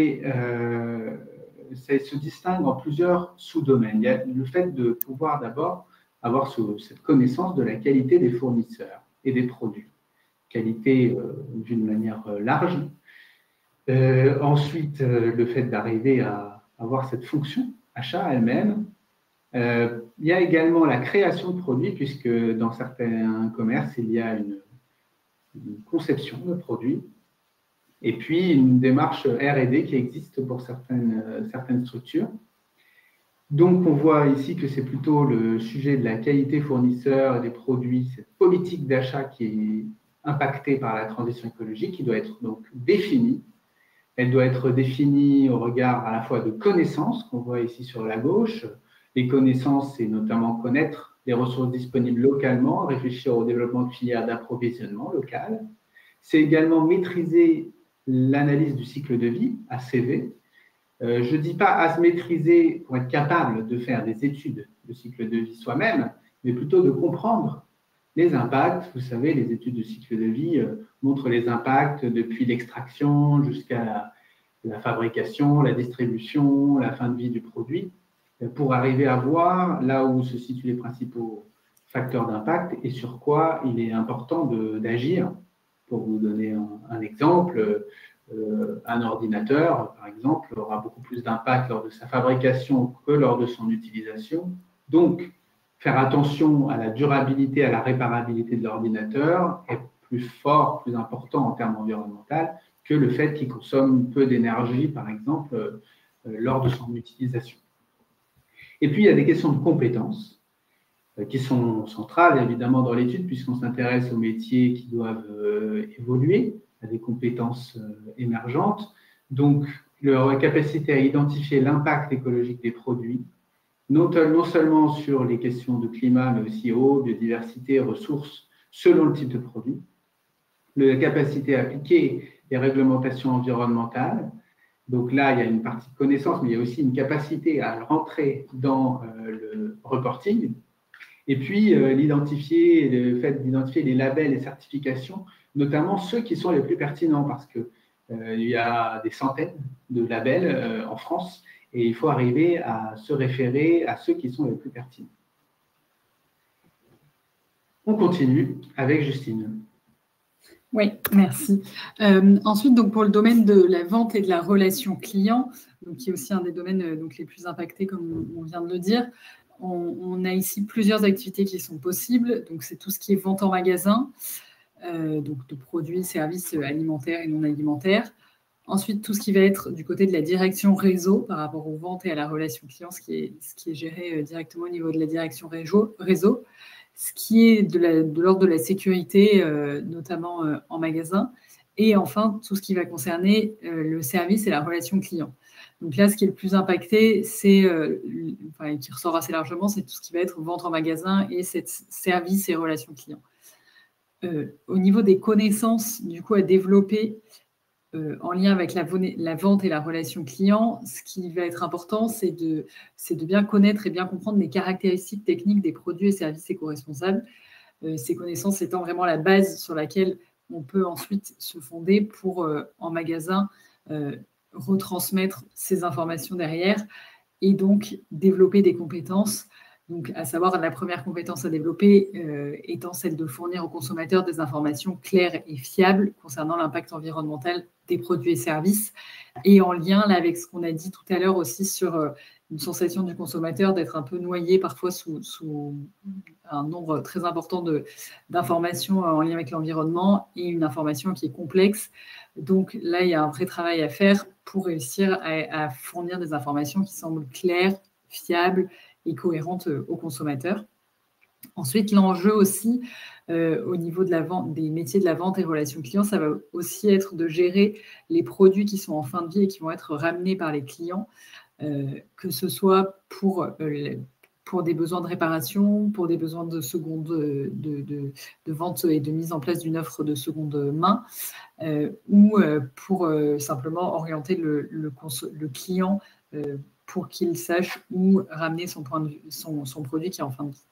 se distingue en plusieurs sous-domaines. Il y a le fait de pouvoir d'abord avoir cette connaissance de la qualité des fournisseurs et des produits. Qualité d'une manière large. Ensuite, le fait d'arriver à avoir cette fonction achat elle-même. Il y a également la création de produits, puisque dans certains commerces, il y a une conception de produits, et puis une démarche R&D qui existe pour certaines structures. Donc, on voit ici que c'est plutôt le sujet de la qualité fournisseur des produits, cette politique d'achat qui est impactée par la transition écologique, qui doit être donc définie. Elle doit être définie au regard à la fois de connaissances, qu'on voit ici sur la gauche. Les connaissances, c'est notamment connaître les ressources disponibles localement, réfléchir au développement de filières d'approvisionnement local. C'est également maîtriser l'analyse du cycle de vie, ACV. Je ne dis pas à se maîtriser pour être capable de faire des études de cycle de vie soi-même, mais plutôt de comprendre les impacts. Vous savez, les études de cycle de vie montrent les impacts depuis l'extraction jusqu'à la fabrication, la distribution, la fin de vie du produit, pour arriver à voir là où se situent les principaux facteurs d'impact et sur quoi il est important d'agir. Pour vous donner un exemple, un ordinateur, par exemple, aura beaucoup plus d'impact lors de sa fabrication que lors de son utilisation. Donc, faire attention à la durabilité, à la réparabilité de l'ordinateur est plus fort, plus important en termes environnementaux que le fait qu'il consomme peu d'énergie, par exemple, lors de son utilisation. Et puis, il y a des questions de compétences qui sont centrales, évidemment, dans l'étude, puisqu'on s'intéresse aux métiers qui doivent évoluer, à des compétences émergentes. Donc, leur capacité à identifier l'impact écologique des produits, non seulement sur les questions de climat, mais aussi eau, biodiversité, ressources, selon le type de produit. La capacité à appliquer les réglementations environnementales. Donc là, il y a une partie de connaissance, mais il y a aussi une capacité à rentrer dans le reporting. Et puis, le fait d'identifier les labels et certifications, notamment ceux qui sont les plus pertinents, parce qu'il y a des centaines de labels en France, et il faut arriver à se référer à ceux qui sont les plus pertinents. On continue avec Justine. Oui, merci. Ensuite, donc, pour le domaine de la vente et de la relation client, donc, qui est aussi un des domaines donc, les plus impactés, comme on vient de le dire, on a ici plusieurs activités qui sont possibles. Donc, c'est tout ce qui est vente en magasin, donc de produits, services alimentaires et non alimentaires. Ensuite, tout ce qui va être du côté de la direction réseau par rapport aux ventes et à la relation client, ce qui est géré directement au niveau de la direction réseau, ce qui est de l'ordre de la sécurité, notamment en magasin. Et enfin, tout ce qui va concerner le service et la relation client. Donc là, ce qui est le plus impacté, qui ressort assez largement, c'est tout ce qui va être vente en magasin et service et relation client. Au niveau des connaissances, du coup, à développer en lien avec la vente et la relation client, ce qui va être important, c'est de bien connaître et bien comprendre les caractéristiques techniques des produits et services éco-responsables. Ces connaissances étant vraiment la base sur laquelle on peut ensuite se fonder pour, en magasin, retransmettre ces informations derrière et donc développer des compétences. Donc, à savoir, la première compétence à développer étant celle de fournir aux consommateurs des informations claires et fiables concernant l'impact environnemental des produits et services, et en lien là, avec ce qu'on a dit tout à l'heure aussi sur une sensation du consommateur d'être un peu noyé parfois sous un nombre très important d'informations en lien avec l'environnement et une information qui est complexe. Donc là, il y a un vrai travail à faire pour réussir à fournir des informations qui semblent claires, fiables et cohérentes aux consommateurs. Ensuite, l'enjeu aussi, au niveau de la vente, des métiers de la vente et relations clients, ça va aussi être de gérer les produits qui sont en fin de vie et qui vont être ramenés par les clients, que ce soit pour des besoins de réparation, pour des besoins de vente et de mise en place d'une offre de seconde main, ou pour simplement orienter le client pour qu'il sache où ramener son produit qui est en fin de vie.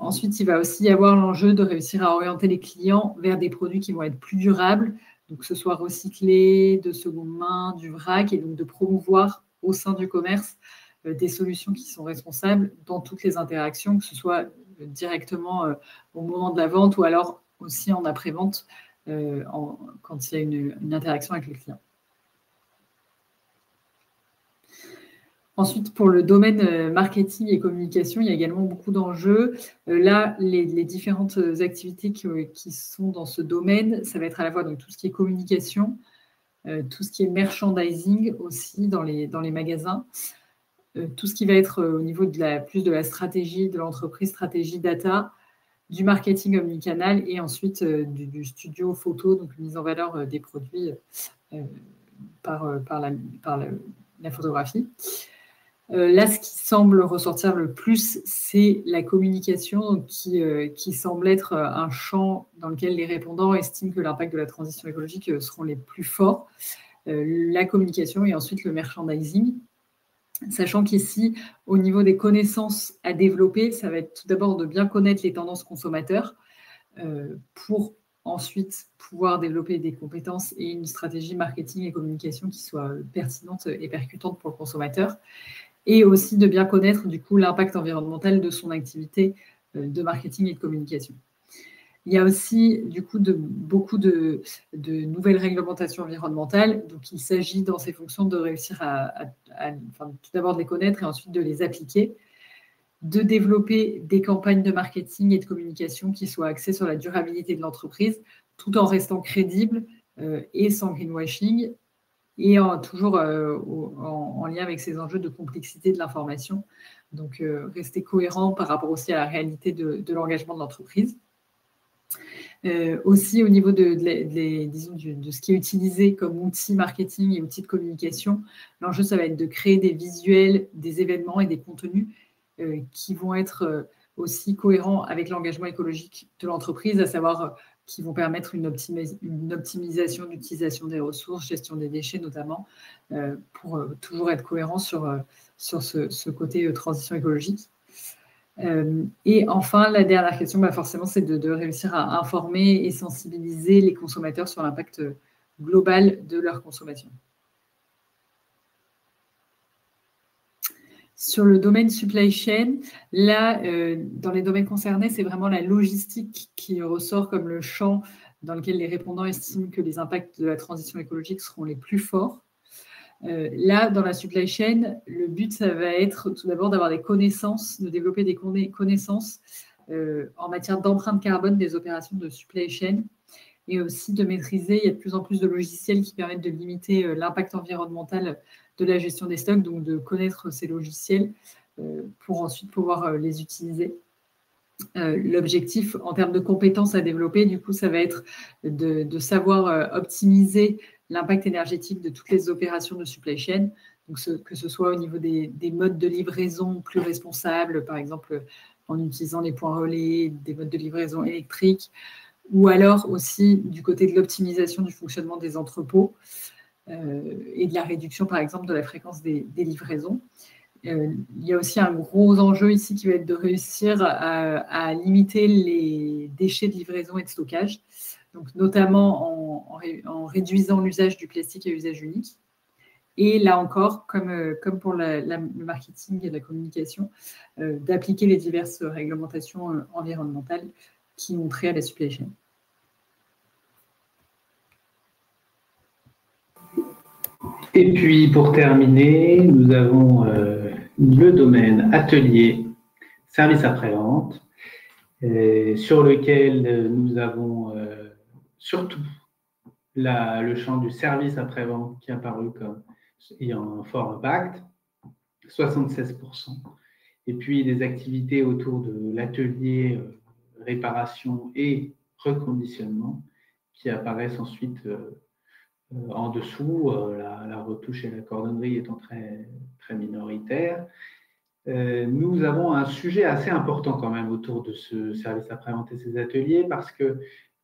Ensuite, il va aussi y avoir l'enjeu de réussir à orienter les clients vers des produits qui vont être plus durables, donc que ce soit recyclé, de seconde main, du vrac, et donc de promouvoir au sein du commerce des solutions qui sont responsables dans toutes les interactions, que ce soit directement au moment de la vente ou alors aussi en après-vente quand il y a une interaction avec le client. Ensuite, pour le domaine marketing et communication, il y a également beaucoup d'enjeux. Là, les différentes activités qui sont dans ce domaine, ça va être à la fois donc, tout ce qui est communication, tout ce qui est merchandising aussi dans les magasins, tout ce qui va être au niveau plus de la stratégie de l'entreprise, stratégie data, du marketing omnicanal et ensuite du studio photo, donc mise en valeur des produits par la photographie. Là, ce qui semble ressortir le plus, c'est la communication qui semble être un champ dans lequel les répondants estiment que l'impact de la transition écologique seront les plus forts. La communication et ensuite le merchandising. Sachant qu'ici, au niveau des connaissances à développer, ça va être tout d'abord de bien connaître les tendances consommateurs pour ensuite pouvoir développer des compétences et une stratégie marketing et communication qui soit pertinente et percutante pour le consommateur. Et aussi de bien connaître du coup l'impact environnemental de son activité de marketing et de communication. Il y a aussi du coup beaucoup de nouvelles réglementations environnementales. Donc il s'agit dans ces fonctions de réussir tout d'abord de les connaître et ensuite de les appliquer, de développer des campagnes de marketing et de communication qui soient axées sur la durabilité de l'entreprise, tout en restant crédibles et sans greenwashing, et toujours en lien avec ces enjeux de complexité de l'information. Donc, rester cohérent par rapport aussi à la réalité de l'engagement de l'entreprise. Aussi, au niveau de ce qui est utilisé comme outil marketing et outil de communication, l'enjeu, ça va être de créer des visuels, des événements et des contenus qui vont être aussi cohérents avec l'engagement écologique de l'entreprise, à savoir qui vont permettre une optimisation d'utilisation des ressources, gestion des déchets notamment, pour toujours être cohérent sur ce côté transition écologique. Et enfin, la dernière question, forcément, c'est de réussir à informer et sensibiliser les consommateurs sur l'impact global de leur consommation. Sur le domaine supply chain, là, dans les domaines concernés, c'est vraiment la logistique qui ressort comme le champ dans lequel les répondants estiment que les impacts de la transition écologique seront les plus forts. Là, dans la supply chain, le but, ça va être tout d'abord d'avoir des connaissances, de développer des connaissances en matière d'empreinte carbone des opérations de supply chain et aussi de maîtriser, il y a de plus en plus de logiciels qui permettent de limiter l'impact environnemental de la gestion des stocks, donc de connaître ces logiciels pour ensuite pouvoir les utiliser. L'objectif en termes de compétences à développer, du coup, ça va être de savoir optimiser l'impact énergétique de toutes les opérations de supply chain, donc que ce soit au niveau des modes de livraison plus responsables, par exemple en utilisant les points relais, des modes de livraison électriques, ou alors aussi du côté de l'optimisation du fonctionnement des entrepôts et de la réduction, par exemple, de la fréquence des livraisons. Il y a aussi un gros enjeu ici qui va être de réussir à limiter les déchets de livraison et de stockage, donc notamment en réduisant l'usage du plastique à usage unique. Et là encore, comme pour le marketing et la communication, d'appliquer les diverses réglementations environnementales qui ont trait à la supply chain. Et puis, pour terminer, nous avons le domaine atelier, service après-vente, sur lequel nous avons surtout le champ du service après-vente qui est apparu comme ayant un fort impact, 76%. Et puis, des activités autour de l'atelier, réparation et reconditionnement qui apparaissent ensuite en dessous, la retouche et la cordonnerie étant très, très minoritaires. Nous avons un sujet assez important quand même autour de ce service après-vente et ces ateliers parce que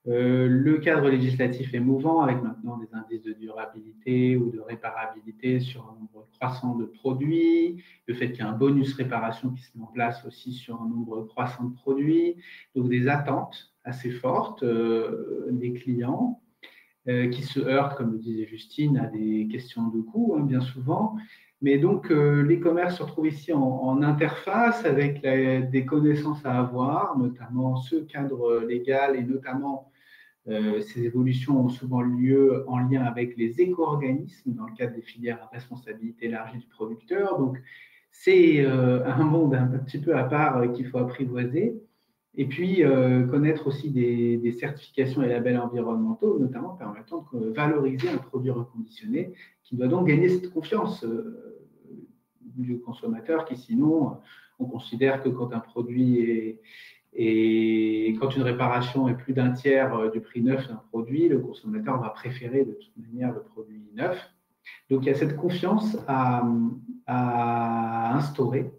le cadre législatif est mouvant avec maintenant des indices de durabilité ou de réparabilité sur un nombre croissant de produits, le fait qu'il y a un bonus réparation qui se met en place aussi sur un nombre croissant de produits, donc des attentes assez fortes des clients. Qui se heurtent, comme le disait Justine, à des questions de coût, bien souvent. Mais donc, les commerces se retrouvent ici en interface avec des connaissances à avoir, notamment ce cadre légal et notamment ces évolutions ont souvent lieu en lien avec les éco-organismes dans le cadre des filières à responsabilité élargie du producteur. Donc, c'est un monde un petit peu à part qu'il faut apprivoiser. Et puis, connaître aussi des certifications et labels environnementaux, notamment permettant de valoriser un produit reconditionné qui doit donc gagner cette confiance du consommateur qui, sinon, on considère que quand un produit quand une réparation est plus d'un tiers du prix neuf d'un produit, le consommateur va préférer de toute manière le produit neuf. Donc, il y a cette confiance à instaurer.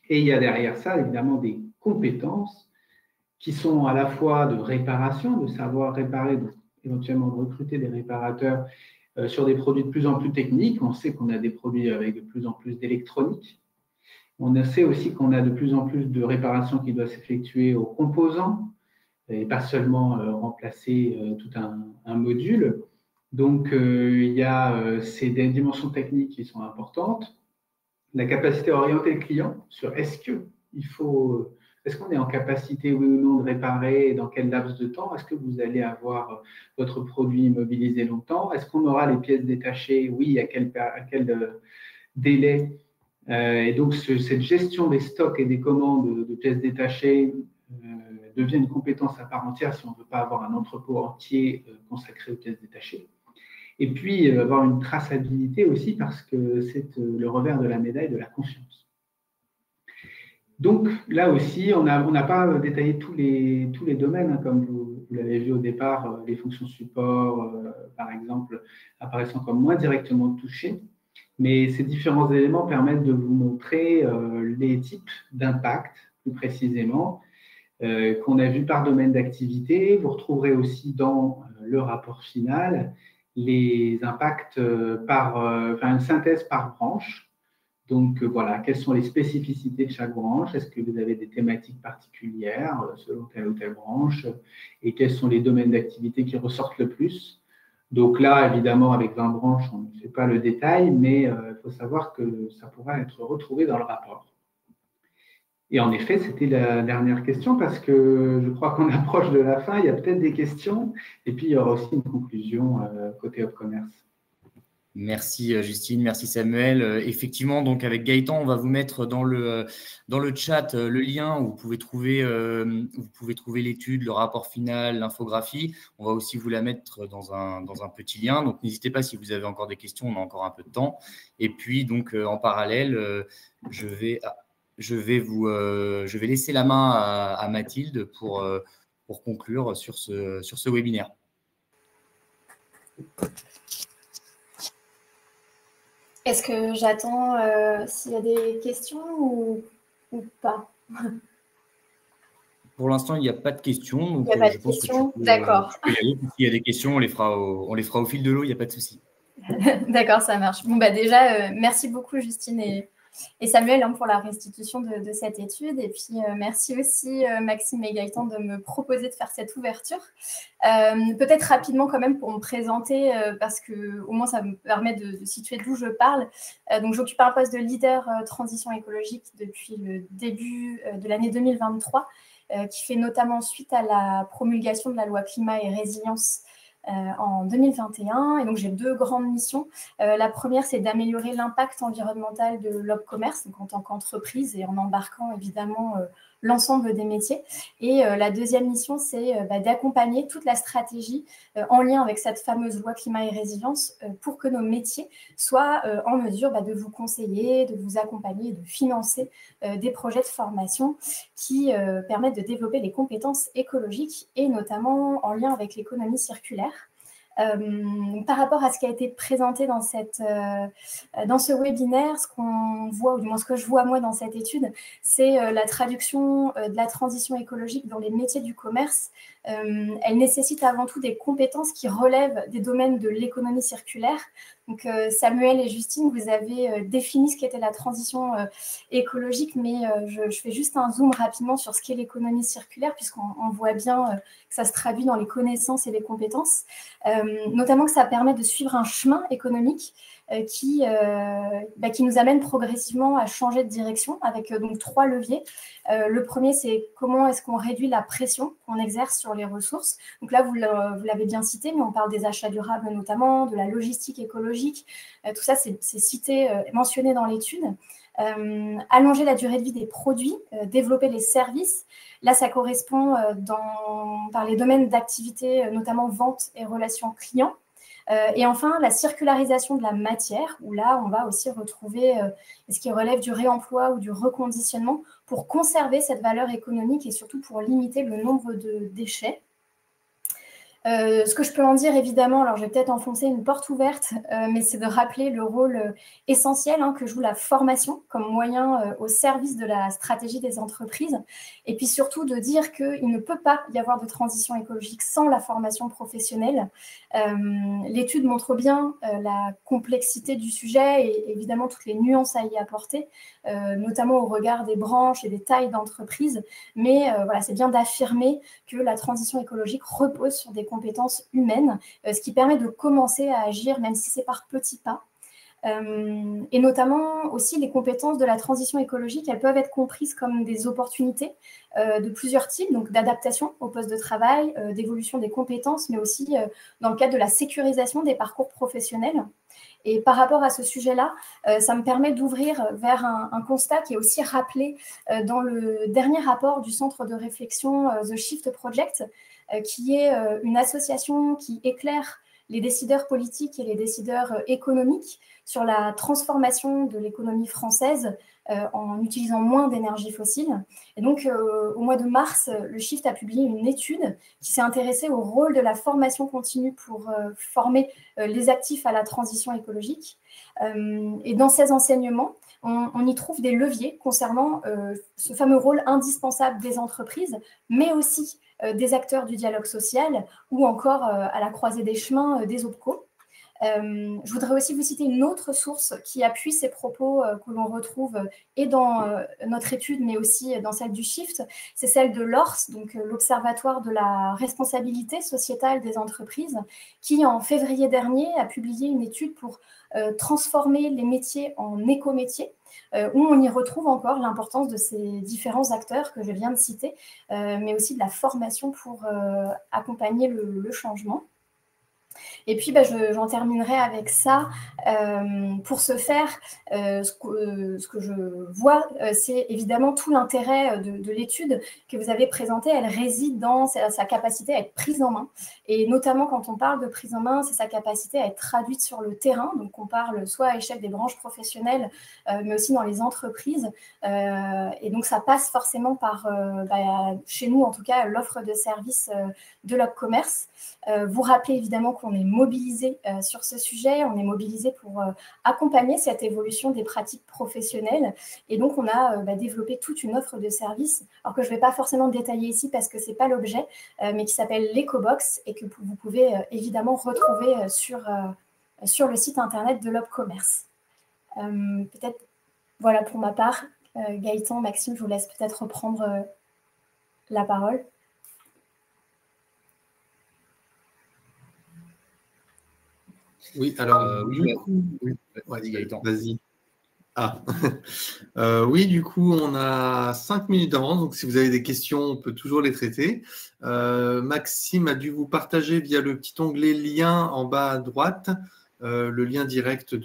Et il y a derrière ça, évidemment, des compétences qui sont à la fois de réparation, de savoir réparer, donc éventuellement de recruter des réparateurs sur des produits de plus en plus techniques. On sait qu'on a des produits avec de plus en plus d'électronique. On sait aussi qu'on a de plus en plus de réparations qui doivent s'effectuer aux composants et pas seulement remplacer tout un module. Donc, il y a ces dimensions techniques qui sont importantes. La capacité à orienter le client sur est-ce qu'on est en capacité, oui ou non, de réparer et dans quel laps de temps? Est-ce que vous allez avoir votre produit immobilisé longtemps? Est-ce qu'on aura les pièces détachées? Oui, à quel délai? Et donc, cette gestion des stocks et des commandes de pièces détachées devient une compétence à part entière si on ne veut pas avoir un entrepôt entier consacré aux pièces détachées. Et puis, avoir une traçabilité aussi parce que c'est le revers de la médaille de la confiance. Donc, là aussi, on n'a pas détaillé tous les domaines, hein, comme vous l'avez vu au départ, les fonctions support, par exemple, apparaissant comme moins directement touchées. Mais ces différents éléments permettent de vous montrer les types d'impact, plus précisément, qu'on a vu par domaine d'activité. Vous retrouverez aussi dans le rapport final les impacts une synthèse par branche. Donc, voilà, quelles sont les spécificités de chaque branche? Est-ce que vous avez des thématiques particulières selon telle ou telle branche? Et quels sont les domaines d'activité qui ressortent le plus? Donc là, évidemment, avec 20 branches, on ne fait pas le détail, mais il faut savoir que ça pourra être retrouvé dans le rapport. Et en effet, c'était la dernière question parce que je crois qu'on approche de la fin. Il y a peut-être des questions et puis il y aura aussi une conclusion côté OpCommerce. Merci Justine, merci Samuel. Effectivement, donc avec Gaëtan, on va vous mettre dans le chat le lien où vous pouvez trouver l'étude, le rapport final, l'infographie. On va aussi vous la mettre dans un petit lien. Donc n'hésitez pas si vous avez encore des questions, on a encore un peu de temps. Et puis donc en parallèle, je vais laisser la main à Mathilde pour conclure sur ce webinaire. Est-ce que j'attends s'il y a des questions ou pas? Pour l'instant, il n'y a pas de questions. Donc, il n'y a pas de questions. D'accord. S'il y a des questions, on les fera au fil de l'eau, il n'y a pas de souci. D'accord, ça marche. Bon, déjà, merci beaucoup Justine et Samuel pour la restitution de cette étude. Et puis, merci aussi Maxime et Gaëtan de me proposer de faire cette ouverture. Peut-être rapidement quand même pour me présenter, parce qu'au moins ça me permet de situer d'où je parle. Donc, j'occupe un poste de leader transition écologique depuis le début de l'année 2023, qui fait notamment suite à la promulgation de la loi climat et résilience en 2021. Et donc, j'ai 2 grandes missions. La première, c'est d'améliorer l'impact environnemental de l'Opcommerce, donc en tant qu'entreprise et en embarquant évidemment l'ensemble des métiers. Et la deuxième mission, c'est d'accompagner toute la stratégie en lien avec cette fameuse loi climat et résilience pour que nos métiers soient en mesure de vous conseiller, de vous accompagner, de financer des projets de formation qui permettent de développer les compétences écologiques et notamment en lien avec l'économie circulaire. Par rapport à ce qui a été présenté dans ce webinaire, ce qu'on voit, ou du moins ce que je vois moi dans cette étude, c'est la traduction de la transition écologique dans les métiers du commerce. Elle nécessite avant tout des compétences qui relèvent des domaines de l'économie circulaire. Donc, Samuel et Justine, vous avez défini ce qu'était la transition écologique, mais je fais juste un zoom rapidement sur ce qu'est l'économie circulaire, puisqu'on voit bien que ça se traduit dans les connaissances et les compétences, notamment que ça permet de suivre un chemin économique qui nous amène progressivement à changer de direction avec donc 3 leviers. Le premier, c'est comment est-ce qu'on réduit la pression qu'on exerce sur les ressources. Donc là, vous l'avez bien cité, mais on parle des achats durables notamment, de la logistique écologique. Tout ça, c'est cité, mentionné dans l'étude. Allonger la durée de vie des produits, développer les services. Là, ça correspond par les domaines d'activité, notamment vente et relations clients. Et enfin, la circularisation de la matière, où là, on va aussi retrouver ce qui relève du réemploi ou du reconditionnement pour conserver cette valeur économique et surtout pour limiter le nombre de déchets. Ce que je peux en dire, évidemment, alors je vais peut-être enfoncer une porte ouverte, mais c'est de rappeler le rôle essentiel que joue la formation comme moyen au service de la stratégie des entreprises, et puis surtout de dire qu'il ne peut pas y avoir de transition écologique sans la formation professionnelle. L'étude montre bien la complexité du sujet et évidemment toutes les nuances à y apporter, notamment au regard des branches et des tailles d'entreprises, mais voilà, c'est bien d'affirmer que la transition écologique repose sur des compétences humaines, ce qui permet de commencer à agir, même si c'est par petits pas. Et notamment aussi les compétences de la transition écologique, elles peuvent être comprises comme des opportunités de plusieurs types, donc d'adaptation au poste de travail, d'évolution des compétences, mais aussi dans le cadre de la sécurisation des parcours professionnels. Et par rapport à ce sujet-là, ça me permet d'ouvrir vers un constat qui est aussi rappelé dans le dernier rapport du centre de réflexion The Shift Project, qui est une association qui éclaire les décideurs politiques et les décideurs économiques sur la transformation de l'économie française en utilisant moins d'énergie fossile. Et donc, au mois de mars, le Shift a publié une étude qui s'est intéressée au rôle de la formation continue pour former les actifs à la transition écologique. Et dans ces enseignements, on y trouve des leviers concernant ce fameux rôle indispensable des entreprises, mais aussi des acteurs du dialogue social ou encore à la croisée des chemins des OPCO. Je voudrais aussi vous citer une autre source qui appuie ces propos que l'on retrouve et dans notre étude, mais aussi dans celle du Shift. C'est celle de l'ORS, donc l'Observatoire de la responsabilité sociétale des entreprises, qui en février dernier a publié une étude pour transformer les métiers en écométiers, où on y retrouve encore l'importance de ces différents acteurs que je viens de citer, mais aussi de la formation pour accompagner le changement. Et puis, j'en terminerai avec ça. Pour ce faire, ce que je vois, c'est évidemment tout l'intérêt de l'étude que vous avez présentée. Elle réside dans sa capacité à être prise en main. Et notamment, quand on parle de prise en main, c'est sa capacité à être traduite sur le terrain. Donc, on parle soit à l'échelle des branches professionnelles, mais aussi dans les entreprises. Et donc, ça passe forcément par, chez nous, en tout cas, l'offre de services de l'Opcommerce. Vous rappelez évidemment qu'on est mobilisé sur ce sujet, on est mobilisé pour accompagner cette évolution des pratiques professionnelles. Et donc, on a développé toute une offre de services, alors que je ne vais pas forcément détailler ici parce que ce n'est pas l'objet, mais qui s'appelle l'EcoBox et que vous pouvez évidemment retrouver sur le site internet de l'Opcommerce. Peut-être, voilà pour ma part. Gaëtan, Maxime, je vous laisse peut-être reprendre la parole. Oui, alors, vas-y. Ah, oui, du coup, on a 5 minutes d'avance, donc si vous avez des questions, on peut toujours les traiter. Maxime a dû vous partager via le petit onglet lien en bas à droite, le lien direct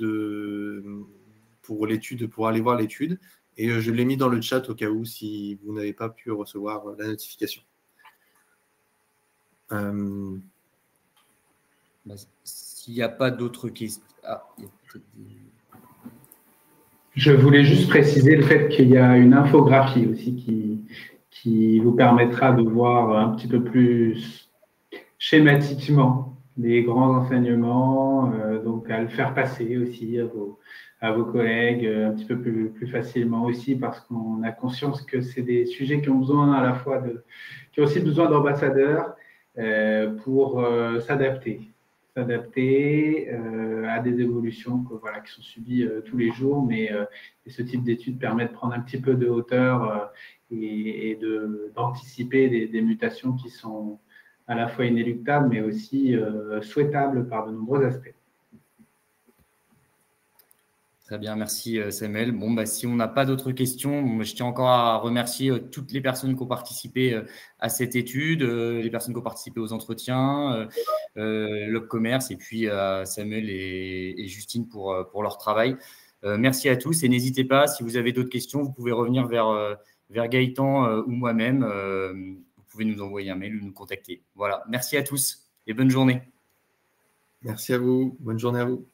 pour l'étude, pour aller voir l'étude. Et je l'ai mis dans le chat au cas où si vous n'avez pas pu recevoir la notification. S'il n'y a pas d'autres questions. Je voulais juste préciser le fait qu'il y a une infographie aussi qui vous permettra de voir un petit peu plus schématiquement les grands enseignements, donc à le faire passer aussi à vos collègues un petit peu plus facilement aussi, parce qu'on a conscience que c'est des sujets qui ont besoin à la fois qui ont aussi besoin d'ambassadeurs pour s'adapter à des évolutions qui sont subies tous les jours, mais ce type d'études permet de prendre un petit peu de hauteur et d'anticiper des mutations qui sont à la fois inéluctables, mais aussi souhaitables par de nombreux aspects. Très bien, merci Samuel. Bon, si on n'a pas d'autres questions, je tiens encore à remercier toutes les personnes qui ont participé à cette étude, les personnes qui ont participé aux entretiens, l'Opcommerce et puis Samuel et Justine pour leur travail. Merci à tous et n'hésitez pas, si vous avez d'autres questions, vous pouvez revenir vers Gaëtan ou moi-même. Vous pouvez nous envoyer un mail ou nous contacter. Voilà, merci à tous et bonne journée. Merci à vous. Bonne journée à vous.